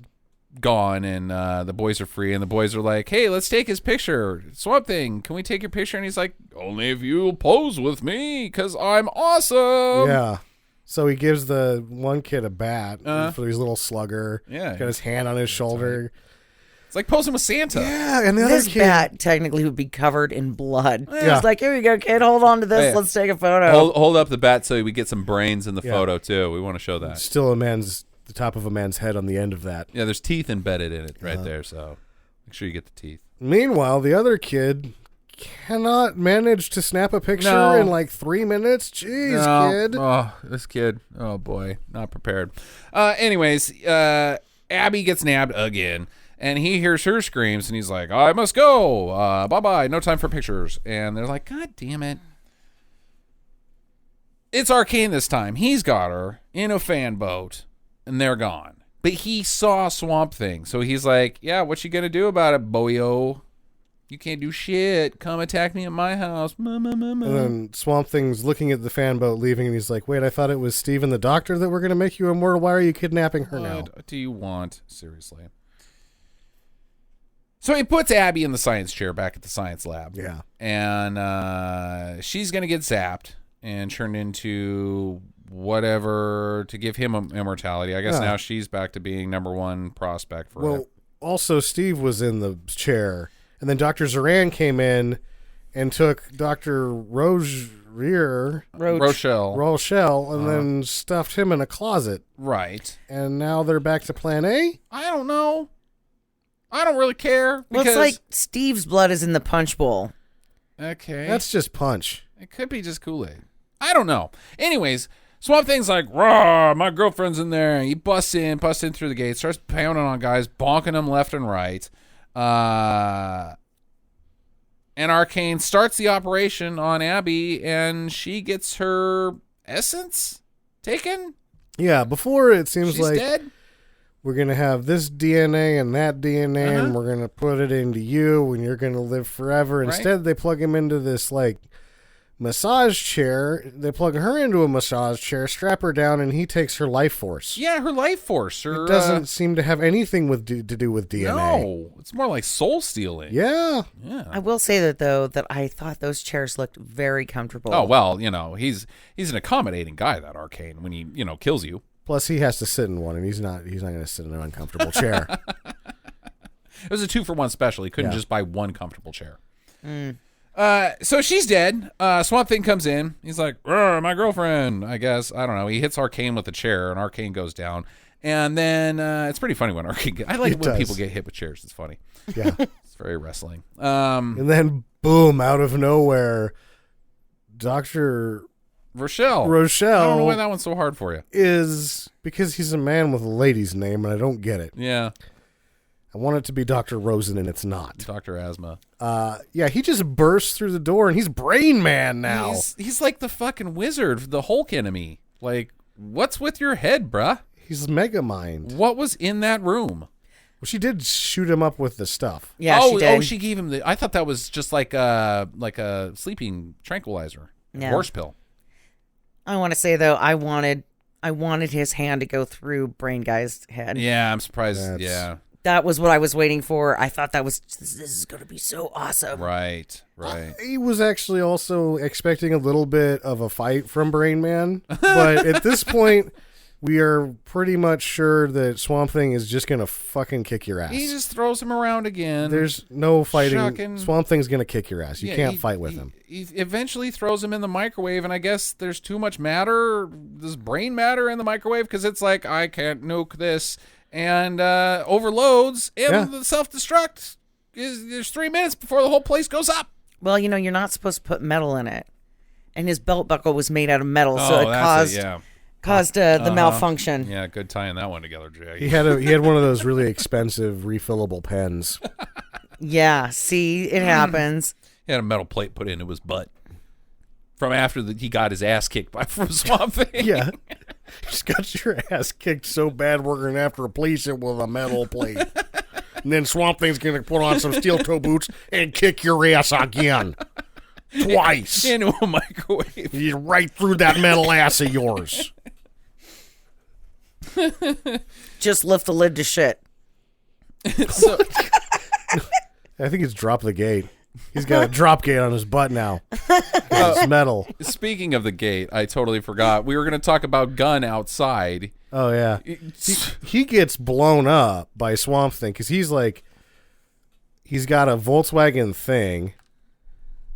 S1: gone and the boys are free, and the boys are like, hey, let's take his picture. Swamp Thing, can we take your picture? And he's like, only if you'll pose with me because I'm awesome.
S8: Yeah. So he gives the one kid a bat for his little slugger.
S1: Yeah.
S8: Got his hand on his shoulder.
S1: It's like posing with Santa.
S8: Yeah, and the other
S9: This
S8: kid.
S9: bat technically would be covered in blood.
S8: Yeah.
S9: It's like, here you go, kid. Hold on to this.
S1: Hey.
S9: Let's take a photo.
S1: Hold up the bat so we get some brains in the
S8: Yeah.
S1: photo too. We want to show that.
S8: Still the top of a man's head on the end of that.
S1: Yeah, there's teeth embedded in it right there, so make sure you get the teeth.
S8: Meanwhile, the other kid cannot manage to snap a picture
S1: No.
S8: in like 3 minutes. Jeez, kid.
S1: Oh, this kid. Oh boy, not prepared. Anyways, Abby gets nabbed again, And he hears her screams, and he's like, I must go. Bye-bye. No time for pictures. And they're like, God damn it. It's Arcane this time. He's got her in a fan boat, and they're gone. But he saw Swamp Thing, so he's like, yeah, what you gonna do about it, boyo? You can't do shit. Come attack me at my house.
S8: And then Swamp Thing's looking at the fan boat leaving, and he's like, wait, I thought it was Steven the doctor that were going to make you immortal. Why are you kidnapping her now?
S1: What do you want? Seriously. So he puts Abby in the science chair back at the science lab.
S8: Yeah.
S1: And she's going to get zapped and turned into whatever to give him immortality. I guess now she's back to being number one prospect for him.
S8: Also, Steve was in the chair. And then Dr. Zoran came in and took Dr. Rochelle, and then stuffed him in a closet.
S1: Right.
S8: And now they're back to plan A?
S1: I don't know. I don't really care.
S9: Well, it's like Steve's blood is in the punch bowl.
S1: Okay.
S8: That's just punch.
S1: It could be just Kool-Aid. I don't know. Anyways, Swamp Thing's like, rah, my girlfriend's in there. He busts in through the gate, starts pounding on guys, bonking them left and right. And Arcane starts the operation on Abby, and she gets her essence taken.
S8: Yeah, before it seems
S1: She's
S8: like
S1: dead.
S8: We're going to have this DNA and that DNA, and we're going to put it into you, and you're going to live forever.
S1: Right.
S8: Instead, they plug him into this, like, massage chair. They plug her into a massage chair, strap her down, and he takes her life force.
S1: Yeah, her life force. Her,
S8: it doesn't seem to have anything to do with DNA.
S1: No, it's more like soul stealing.
S8: Yeah.
S9: I will say that, though, that I thought those chairs looked very comfortable.
S1: Oh, well, you know, he's an accommodating guy, that Arcane, when he, you know, kills you.
S8: Plus, he has to sit in one, and he's not going to sit in an uncomfortable chair.
S1: It was a 2-for-1 special. He couldn't just buy one comfortable chair.
S9: Mm.
S1: So she's dead. Swamp Thing comes in. He's like, my girlfriend, I guess. I don't know. He hits Arcane with the chair, and Arcane goes down. And then it's pretty funny when Arcane... I like when people get hit with chairs. It's funny.
S8: Yeah.
S1: It's very wrestling.
S8: And then, boom, out of nowhere, Dr.
S1: Rochelle.
S8: I
S1: don't know why that one's so hard for you.
S8: Is because he's a man with a lady's name, and I don't get it.
S1: Yeah.
S8: I want it to be Dr. Rosen, and it's not.
S1: Dr. Asthma.
S8: Yeah, he just bursts through the door, and he's Brain Man now.
S1: He's like the fucking wizard, the Hulk enemy. Like, what's with your head, bruh?
S8: He's Megamind.
S1: What was in that room?
S8: Well, she did shoot him up with the stuff.
S9: Yeah, she did.
S1: Oh, she gave him the... I thought that was just like a sleeping tranquilizer.
S9: Yeah.
S1: Horse pill.
S9: I want to say, though, I wanted his hand to go through Brain Guy's head.
S1: Yeah, I'm surprised. Yeah.
S9: That was what I was waiting for. I thought this is going to be so awesome.
S1: Right.
S8: He was actually also expecting a little bit of a fight from Brain Man, but at this point, we are pretty much sure that Swamp Thing is just going to fucking kick your ass.
S1: He just throws him around again.
S8: There's no fighting.
S1: Shocking.
S8: Swamp Thing's going to kick your ass. You can't fight with him.
S1: He eventually throws him in the microwave, and I guess there's too much matter. Does brain matter in the microwave? Because it's like, I can't nuke this, and overloads, and the self-destruct. There's 3 minutes before the whole place goes up.
S9: Well, you're not supposed to put metal in it. And his belt buckle was made out of metal, so it caused the malfunction.
S1: Yeah, good tying that one together, Jay.
S8: He had one of those really expensive refillable pens.
S9: Yeah, see, it happens.
S1: He had a metal plate put into his butt from after he got his ass kicked from Swamp Thing.
S8: Yeah. He's got your ass kicked so bad we're going to have to replace it with a metal plate. And then Swamp Thing's going to put on some steel toe boots and kick your ass again. Twice.
S1: Into a microwave.
S8: He's right through that metal ass of yours.
S9: Just lift the lid to shit.
S1: So,
S8: I think it's drop the gate. He's got a drop gate on his butt now. It's metal.
S1: Speaking of the gate, I totally forgot. We were going to talk about Gunn outside.
S8: Oh, yeah. He gets blown up by Swamp Thing because he's got a Volkswagen thing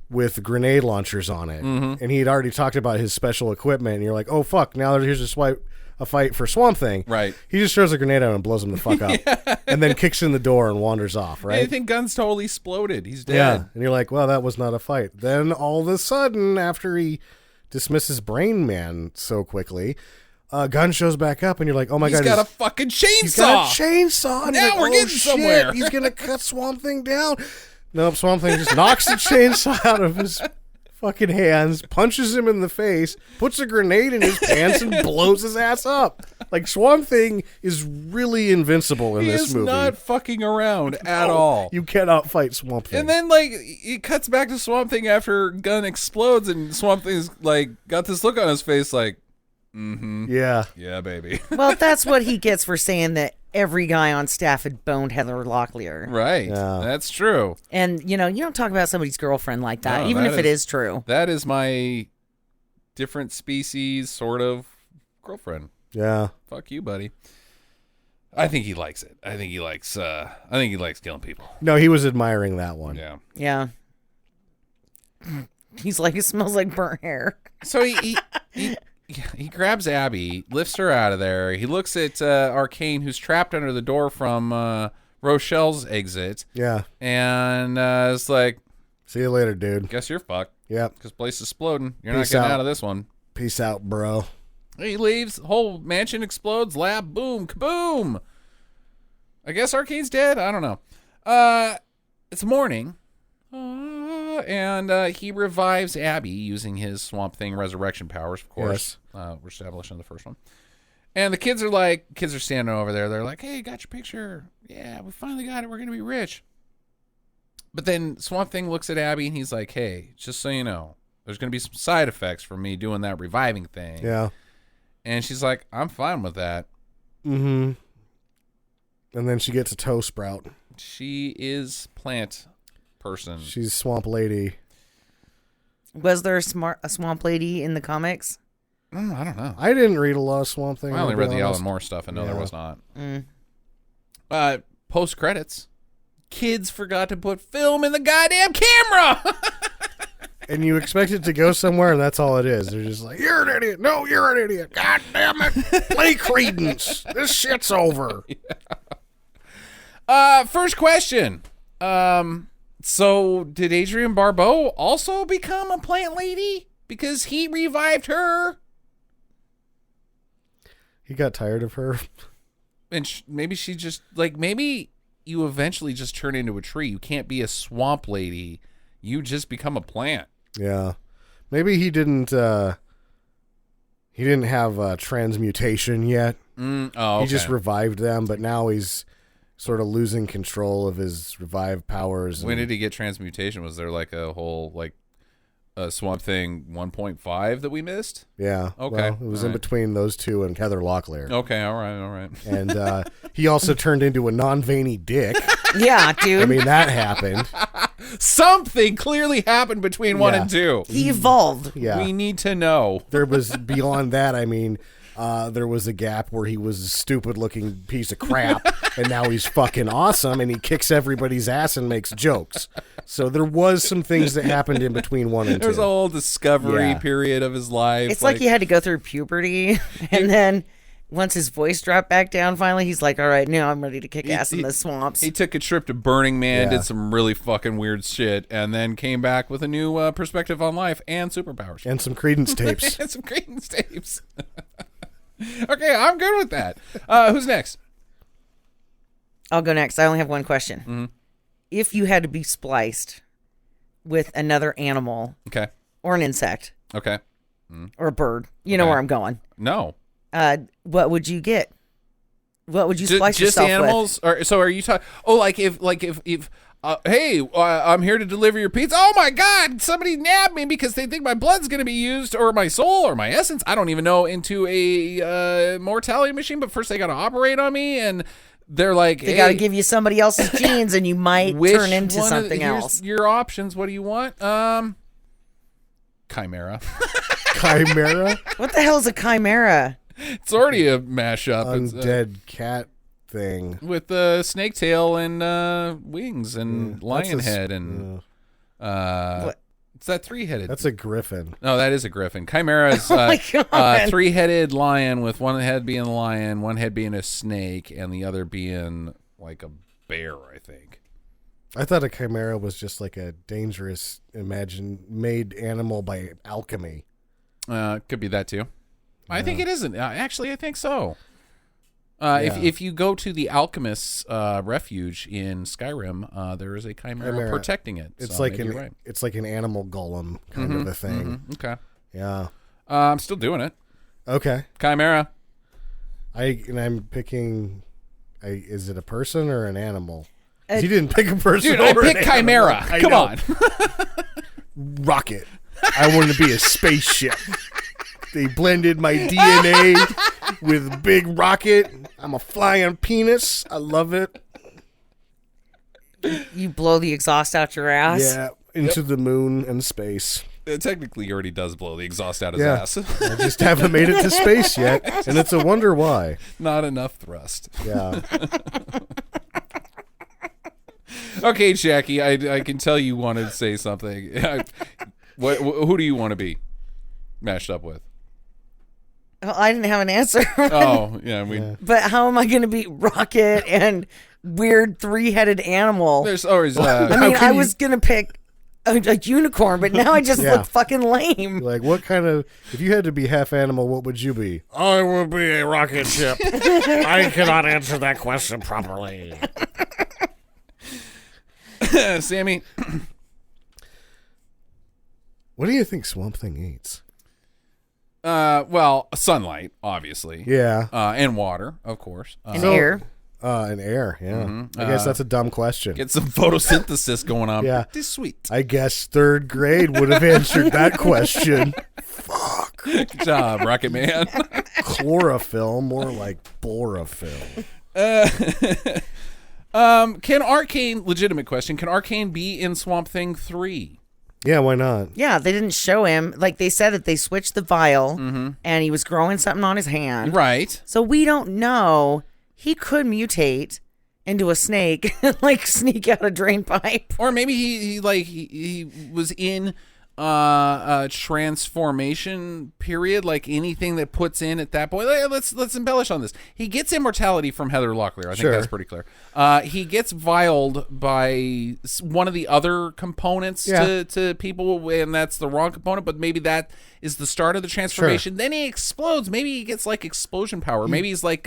S8: with grenade launchers on it. Mm-hmm. And he had already talked about his special equipment. And you're like, oh, fuck, now here's a fight for Swamp Thing.
S1: Right.
S8: He just throws a grenade out and blows him the fuck up. And then kicks in the door and wanders off, right?
S1: I think Gunn's totally exploded. He's dead.
S8: Yeah. And you're like, well, that was not a fight. Then all of a sudden, after he dismisses Brain Man so quickly, gun shows back up, and you're like, oh my
S1: He's
S8: god,
S1: got a fucking chainsaw.
S8: he's got a chainsaw. And
S1: Now
S8: you're like,
S1: we're
S8: oh,
S1: getting
S8: shit,
S1: somewhere.
S8: He's gonna cut Swamp Thing down. Nope, Swamp Thing just knocks the chainsaw out of his fucking hands, punches him in the face, puts a grenade in his pants, and blows his ass up. Like, Swamp Thing is really invincible in
S1: He
S8: this
S1: is
S8: movie.
S1: not fucking around at all.
S8: You cannot fight Swamp Thing.
S1: And then, like, it cuts back to Swamp Thing after gun explodes, and Swamp Thing's, like, got this look on his face, like,
S8: yeah.
S1: yeah, baby.
S9: Well, that's what he gets for saying that every guy on staff had boned Heather Locklear.
S1: Right.
S8: Yeah.
S1: That's true.
S9: And, you don't talk about somebody's girlfriend like that,
S1: No,
S9: even
S1: that
S9: if it is true.
S1: That is my different species sort of girlfriend.
S8: Yeah.
S1: Fuck you, buddy. I think he likes it. I think he likes killing people.
S8: No, he was admiring that one.
S1: Yeah.
S9: Yeah. He's like, it smells like burnt hair.
S1: So he grabs Abby, lifts her out of there. He looks at Arcane, who's trapped under the door from Rochelle's exit.
S8: Yeah.
S1: And it's like,
S8: See you later, dude.
S1: guess you're fucked.
S8: Yep.
S1: Because place is exploding. You're
S8: Peace
S1: not getting
S8: out.
S1: out of this one.
S8: Peace out, bro.
S1: He leaves. Whole mansion explodes. Lab. Boom. Kaboom. I guess Arcane's dead. I don't know. It's morning. And he revives Abby using his Swamp Thing resurrection powers, of course. We're established in the first one. And the kids are standing over there. They're like, hey, got your picture. Yeah, we finally got it. We're going to be rich. But then Swamp Thing looks at Abby and he's like, hey, just so you know, there's going to be some side effects from me doing that reviving thing.
S8: Yeah.
S1: And she's like, I'm fine with that.
S8: Mm-hmm. And then she gets a toe sprout.
S1: She is plant person.
S8: She's Swamp Lady.
S9: Was there a swamp lady in the comics?
S1: I don't know.
S8: I didn't read a lot of Swamp Thing.
S1: I only
S8: to be
S1: read the
S8: honest.
S1: Alan Moore stuff and no, there
S8: Yeah.
S1: was not.
S9: Mm.
S1: Post credits. Kids forgot to put film in the goddamn camera.
S8: And you expect it to go somewhere, and that's all it is. They're just like, you're an idiot. No, you're an idiot. God damn it. Play Credence. This shit's over.
S1: First question. So did Adrienne Barbeau also become a plant lady? Because he revived her.
S8: He got tired of her.
S1: And maybe she just, like, maybe you eventually just turn into a tree. You can't be a swamp lady. You just become a plant.
S8: Yeah. Maybe he didn't have transmutation yet.
S1: Oh, okay.
S8: He just revived them, but now he's sort of losing control of his revived powers.
S1: When did he get transmutation? Was there like a whole, like, a Swamp Thing 1.5 that we missed?
S8: Yeah.
S1: Okay.
S8: Well, it was
S1: All
S8: in
S1: right.
S8: between those two and Heather Locklear.
S1: Okay, all right.
S8: And he also turned into a non-veiny dick.
S9: Yeah, dude.
S8: I mean, that happened.
S1: Something clearly happened between 1
S8: Yeah.
S1: and 2.
S9: he evolved.
S8: Yeah.
S1: We need to know.
S8: There was, beyond that, I mean, there was a gap where he was a stupid-looking piece of crap, and now he's fucking awesome, and he kicks everybody's ass and makes jokes. So there was some things that happened in between 1 and 2.
S1: There was a whole discovery
S8: Yeah.
S1: period of his life.
S9: It's like he had to go through puberty, and then once his voice dropped back down, finally, he's like, all right, now I'm ready to kick ass in the swamps.
S1: He took a trip to Burning Man,
S8: Yeah.
S1: did some really fucking weird shit, and then came back with a new perspective on life and superpowers.
S8: And some Credence tapes.
S1: And some Credence tapes. Okay, I'm good with that. Who's next?
S9: I'll go next. I only have one question.
S1: Mm-hmm.
S9: If you had to be spliced with another animal
S1: Okay.
S9: or an insect
S1: Okay.
S9: or a bird, you know
S1: Okay.
S9: where I'm going.
S1: No.
S9: What would you get? What would you splice
S1: Just
S9: yourself
S1: animals? Or so are you talking? Oh, like if hey, I'm here to deliver your pizza. Oh my God! Somebody nabbed me because they think my blood's going to be used, or my soul, or my essence. I don't even know, into a mortality machine. But first, they got to operate on me, and they're like,
S9: with? They got to give you somebody else's genes, and you might
S1: which
S9: turn into
S1: one
S9: something
S1: here's
S9: else.
S1: Your options. What do you want? Chimera.
S8: Chimera?
S9: What the hell is a chimera?
S1: It's already a mashup. It's,
S8: Undead cat thing.
S1: with snake tail and wings and lion head and
S9: What?
S1: it's that 3-headed.
S8: That's a griffin.
S1: No, that is a griffin. Chimera is
S9: my God.
S1: 3-headed lion with one head being a lion, one head being a snake, and the other being like a bear, I think.
S8: I thought a chimera was just like a dangerous, made animal by alchemy.
S1: Could be that too. I think it isn't. Actually, I think so. If you go to the Alchemist's refuge in Skyrim, there is a chimera protecting it.
S8: It's
S1: so
S8: like
S1: it's
S8: like an animal golem kind of a thing.
S1: okay.
S8: Yeah.
S1: I'm still doing it.
S8: Okay.
S1: Chimera.
S8: I'm picking. Is it a person or an animal? You didn't pick a person.
S1: Dude, I picked chimera. Come on.
S8: Rocket. I want to be a spaceship. They blended my DNA with big rocket. I'm a flying penis. I love it.
S9: You blow the exhaust out your ass.
S8: Yeah, into the moon and space.
S1: Technically, he already does blow the exhaust out his ass.
S8: I just haven't made it to space yet, and it's a wonder why.
S1: Not enough thrust.
S8: Yeah.
S1: Okay, Jackie, I can tell you wanted to say something. Who do you want to be mashed up with?
S9: Well, I didn't have an answer.
S1: Oh, yeah.
S9: But how am I going to be Rocket and weird 3-headed animal?
S1: There's always.
S9: I was going to pick a unicorn, but now I just look fucking lame.
S8: Like, what kind of... If you had to be half animal, what would you be? I would be a rocket ship. I cannot answer that question properly.
S1: Sammy.
S8: What do you think Swamp Thing eats?
S1: Well, sunlight, obviously.
S8: Yeah.
S1: And water, of course.
S9: And air.
S8: And air, yeah. I guess that's a dumb question.
S1: Get some photosynthesis going on.
S8: Yeah.
S1: Pretty sweet.
S8: I guess third grade would have answered that question. Fuck.
S1: Good job, Rocket Man.
S8: Chlorophyll, more like borophyll.
S1: Can Arcane, legitimate question, can Arcane be in Swamp Thing 3?
S8: Yeah, why not?
S9: Yeah, they didn't show him. Like, they said that they switched the vial, and he was growing something on his hand.
S1: Right.
S9: So we don't know. He could mutate into a snake and, like, sneak out a drain pipe.
S1: Or maybe he was in a transformation period, like anything that puts in at that point. Let's embellish on this. He gets immortality from Heather Locklear. I think that's pretty clear. He gets vialed by one of the other components to people, and that's the wrong component, but maybe that is the start of the transformation. Then he explodes. Maybe he gets like explosion power. Maybe he's like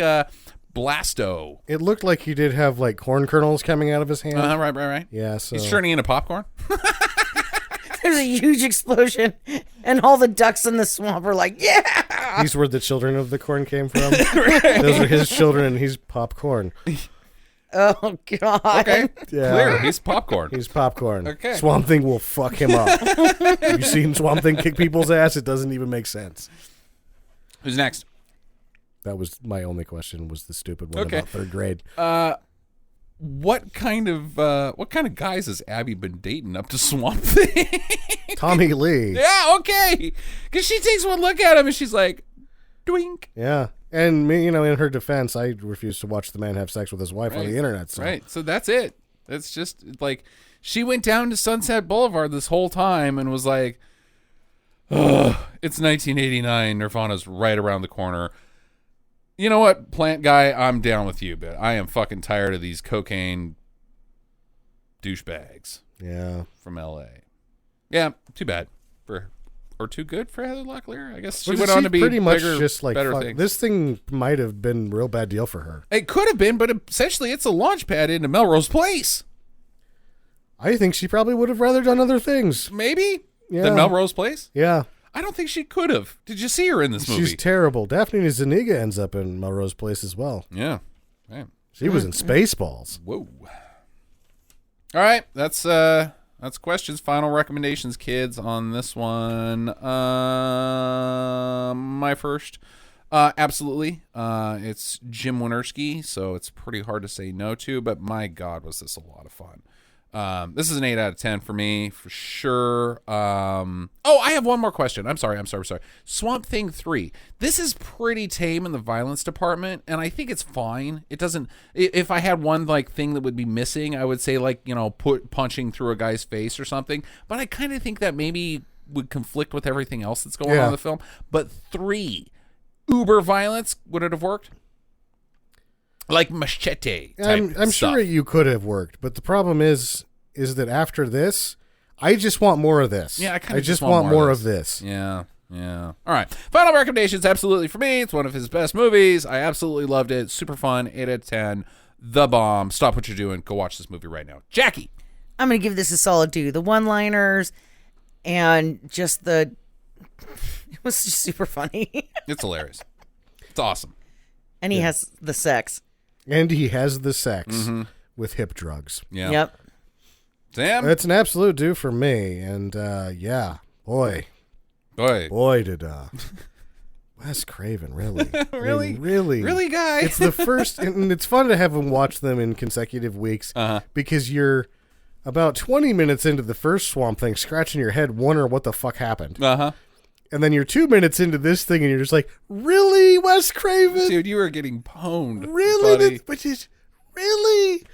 S1: Blasto.
S8: It looked like he did have like corn kernels coming out of his hand.
S1: Right.
S8: Yeah, so
S1: He's turning into popcorn.
S9: There's a huge explosion, and all the ducks in the swamp are like, yeah!
S8: These were the children of the corn came from. Those are his children, and he's popcorn.
S9: Oh, God.
S1: Okay,
S8: Yeah.
S1: clear. He's popcorn.
S8: He's popcorn.
S1: Okay.
S8: Swamp Thing will fuck him up. Have you seen Swamp Thing kick people's ass? It doesn't even make sense.
S1: Who's next?
S8: That was my only question, was the stupid one about third grade.
S1: What kind of guys has Abby been dating up to Swamp Thing?
S8: Tommy Lee.
S1: Yeah, okay. Because she takes one look at him and she's like, "Doink."
S8: Yeah. And me, in her defense, I refused to watch the man have sex with his wife on the internet. So.
S1: Right. So that's it. It's just like she went down to Sunset Boulevard this whole time and was like, "Ugh, it's 1989. Nirvana's right around the corner. You know what, plant guy, I'm down with you, but I am fucking tired of these cocaine douchebags."
S8: Yeah.
S1: From L.A. Yeah, too bad or too good for Heather Locklear. I guess she
S8: Well,
S1: went on to be
S8: pretty much
S1: bigger,
S8: just like
S1: better
S8: fuck.
S1: things.
S8: This thing might have been a real bad deal for her.
S1: It could have been, but essentially it's a launch pad into Melrose Place.
S8: I think she probably would have rather done other things.
S1: Maybe
S8: Yeah.
S1: than Melrose Place.
S8: Yeah.
S1: I don't think she could have. Did you see her in this movie?
S8: She's terrible. Daphne Zuniga ends up in Melrose Place as well.
S1: Yeah. Right.
S8: She was in Spaceballs.
S1: Whoa. All right, that's questions. Final recommendations, kids, on this one. My first, absolutely. It's Jim Wynorski, so it's pretty hard to say no to. But my God, was this a lot of fun. This is an 8 out of 10 for me, for sure. I have one more question. I'm sorry. Swamp Thing 3. This is pretty tame in the violence department, and I think it's fine. It doesn't. If I had one like thing that would be missing, I would say like punching through a guy's face or something. But I kind of think that maybe would conflict with everything else that's going on in the film. But 3, uber violence, would it have worked? Like Machete type
S8: I'm
S1: stuff.
S8: sure you could have worked, but the problem is that after this, I just want more of this.
S1: Yeah, I kinda
S8: just want more of this.
S1: Yeah. Yeah. All right. Final recommendations, absolutely for me. It's one of his best movies. I absolutely loved it. Super fun. 8 out of 10. The bomb. Stop what you're doing. Go watch this movie right now. Jackie.
S9: I'm going to give this a solid 2. The one-liners and just it was just super funny.
S1: It's hilarious. It's awesome.
S9: And he has the sex.
S8: And he has the sex with hip drugs.
S1: Yeah.
S9: Yep.
S1: Sam?
S8: It's an absolute do for me. And boy did Wes Craven really,
S1: Really?
S8: really,
S1: guy?
S8: It's the first, and it's fun to have him watch them in consecutive weeks because you're about 20 minutes into the first Swamp Thing, scratching your head, wondering what the fuck happened. And then you're 2 minutes into this thing, and you're just like, really, Wes Craven?
S1: Dude, you are getting pwned.
S8: Really?
S1: Buddy.
S8: Really?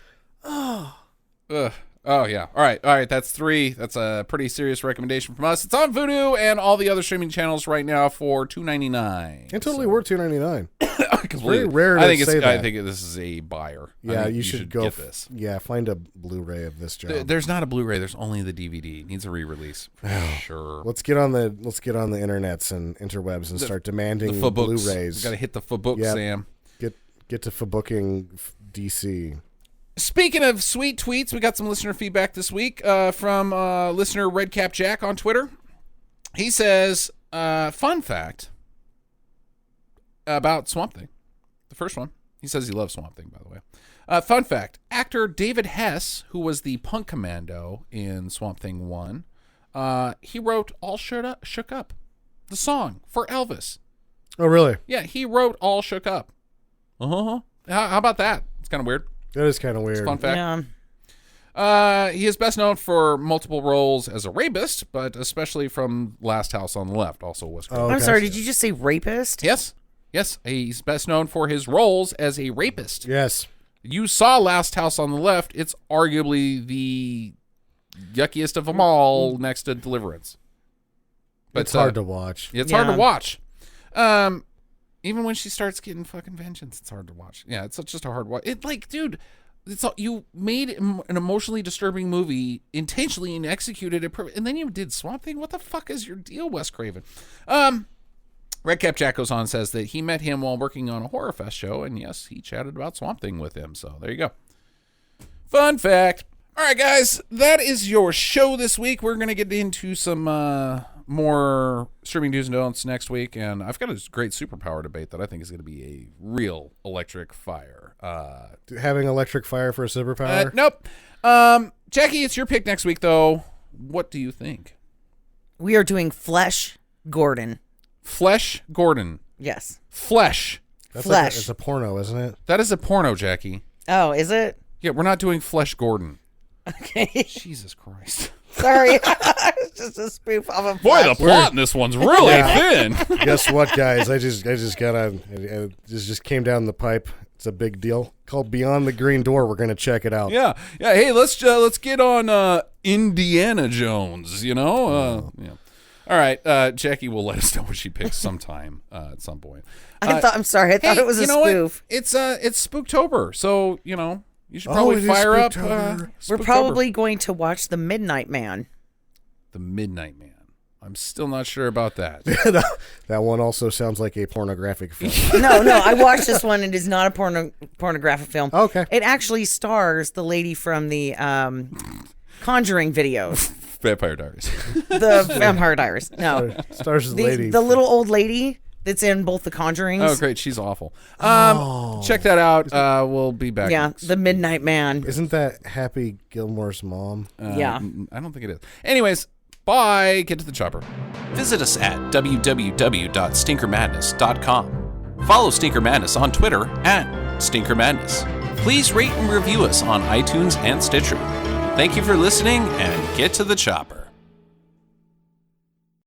S1: Ugh. Oh, yeah. All right. That's 3. That's a pretty serious recommendation from us. It's on Vudu and all the other streaming channels right now for $2.99.
S8: It totally worth $2.99.
S1: It's
S8: very rare to say that.
S1: I think this is a buyer.
S8: Yeah,
S1: think
S8: you should go
S1: get this.
S8: Yeah, find a Blu-ray of this job.
S1: There's not a Blu-ray. There's only the DVD. It needs a re-release. For sure.
S8: Let's get on the internets and interwebs and start demanding
S1: the books.
S8: Blu-rays.
S1: Got to hit the book,
S8: Yep.
S1: Sam.
S8: Get to booking DC.
S1: Speaking of sweet tweets, we got some listener feedback this week from listener Redcap Jack on Twitter. He says, fun fact about Swamp Thing. The first one. He says he loves Swamp Thing, by the way. Fun fact. Actor David Hess, who was the punk commando in Swamp Thing 1, he wrote All Shook Up, the song for Elvis.
S8: Oh, really?
S1: Yeah, he wrote All Shook Up. How about that? It's kind of weird.
S8: That is kind of weird.
S1: Fun fact. Yeah. He is best known for multiple roles as a rapist, but especially from Last House on the Left, also Wes Craven.
S8: Okay.
S9: I'm sorry, did you just say rapist?
S1: Yes. He's best known for his roles as a rapist.
S8: Yes.
S1: You saw Last House on the Left. It's arguably the yuckiest of them all next to Deliverance. But
S8: it's hard to watch.
S1: It's hard to watch. Even when she starts getting fucking vengeance, it's hard to watch. Yeah, it's just a hard watch. Dude, you made an emotionally disturbing movie intentionally and executed it, and then you did Swamp Thing. What the fuck is your deal, Wes Craven? Redcap Jack goes on and says that he met him while working on a Horror Fest show, and yes, he chatted about Swamp Thing with him. So there you go. Fun fact. All right, guys, that is your show this week. We're gonna get into some more streaming do's and don'ts next week, and I've got a great superpower debate that I think is going to be a real electric fire.
S8: Having electric fire for a superpower?
S1: Nope. Jackie, it's your pick next week, though. What do you think?
S9: We are doing Flesh Gordon.
S1: Flesh Gordon.
S9: Yes.
S1: Flesh.
S8: That's
S9: Flesh.
S8: it's a porno, isn't it?
S1: That is a porno, Jackie.
S9: Oh, is it?
S1: Yeah, we're not doing Flesh Gordon.
S9: Okay.
S1: Jesus Christ.
S9: Sorry. It's just a spoof of a
S1: Boy,
S9: Flesh.
S1: the plot in this one's really thin.
S8: Guess what, guys? I just got it just came down the pipe. It's a big deal. Called Beyond the Green Door. We're gonna check it out.
S1: Yeah. Hey, let's get on Indiana Jones. You know. Yeah. All right. Jackie will let us know what she picks sometime at some point.
S9: I'm sorry. I thought it was a spoof.
S1: What? It's Spooktober, so you should probably fire up.
S9: We're
S1: Spooktober.
S9: probably going to watch The Midnight Man.
S1: The Midnight Man. I'm still not sure about that.
S8: That one also sounds like a pornographic film.
S9: No, I watched this one. It is not a pornographic film.
S8: Okay.
S9: It actually stars the lady from the Conjuring videos.
S1: Vampire Diaries.
S9: The Vampire Diaries. No.
S8: Stars the lady.
S9: The little old lady that's in both the Conjurings.
S1: Oh, great. She's awful. Check that out. We'll be back.
S9: Yeah, The Midnight Man.
S8: Isn't that Happy Gilmore's mom?
S9: Yeah.
S1: I don't think it is. Anyways, bye. Get to the chopper. Visit us at www.stinkermadness.com. Follow Stinker Madness on Twitter at Stinker Madness. Please rate and review us on iTunes and Stitcher. Thank you for listening, and get to the chopper.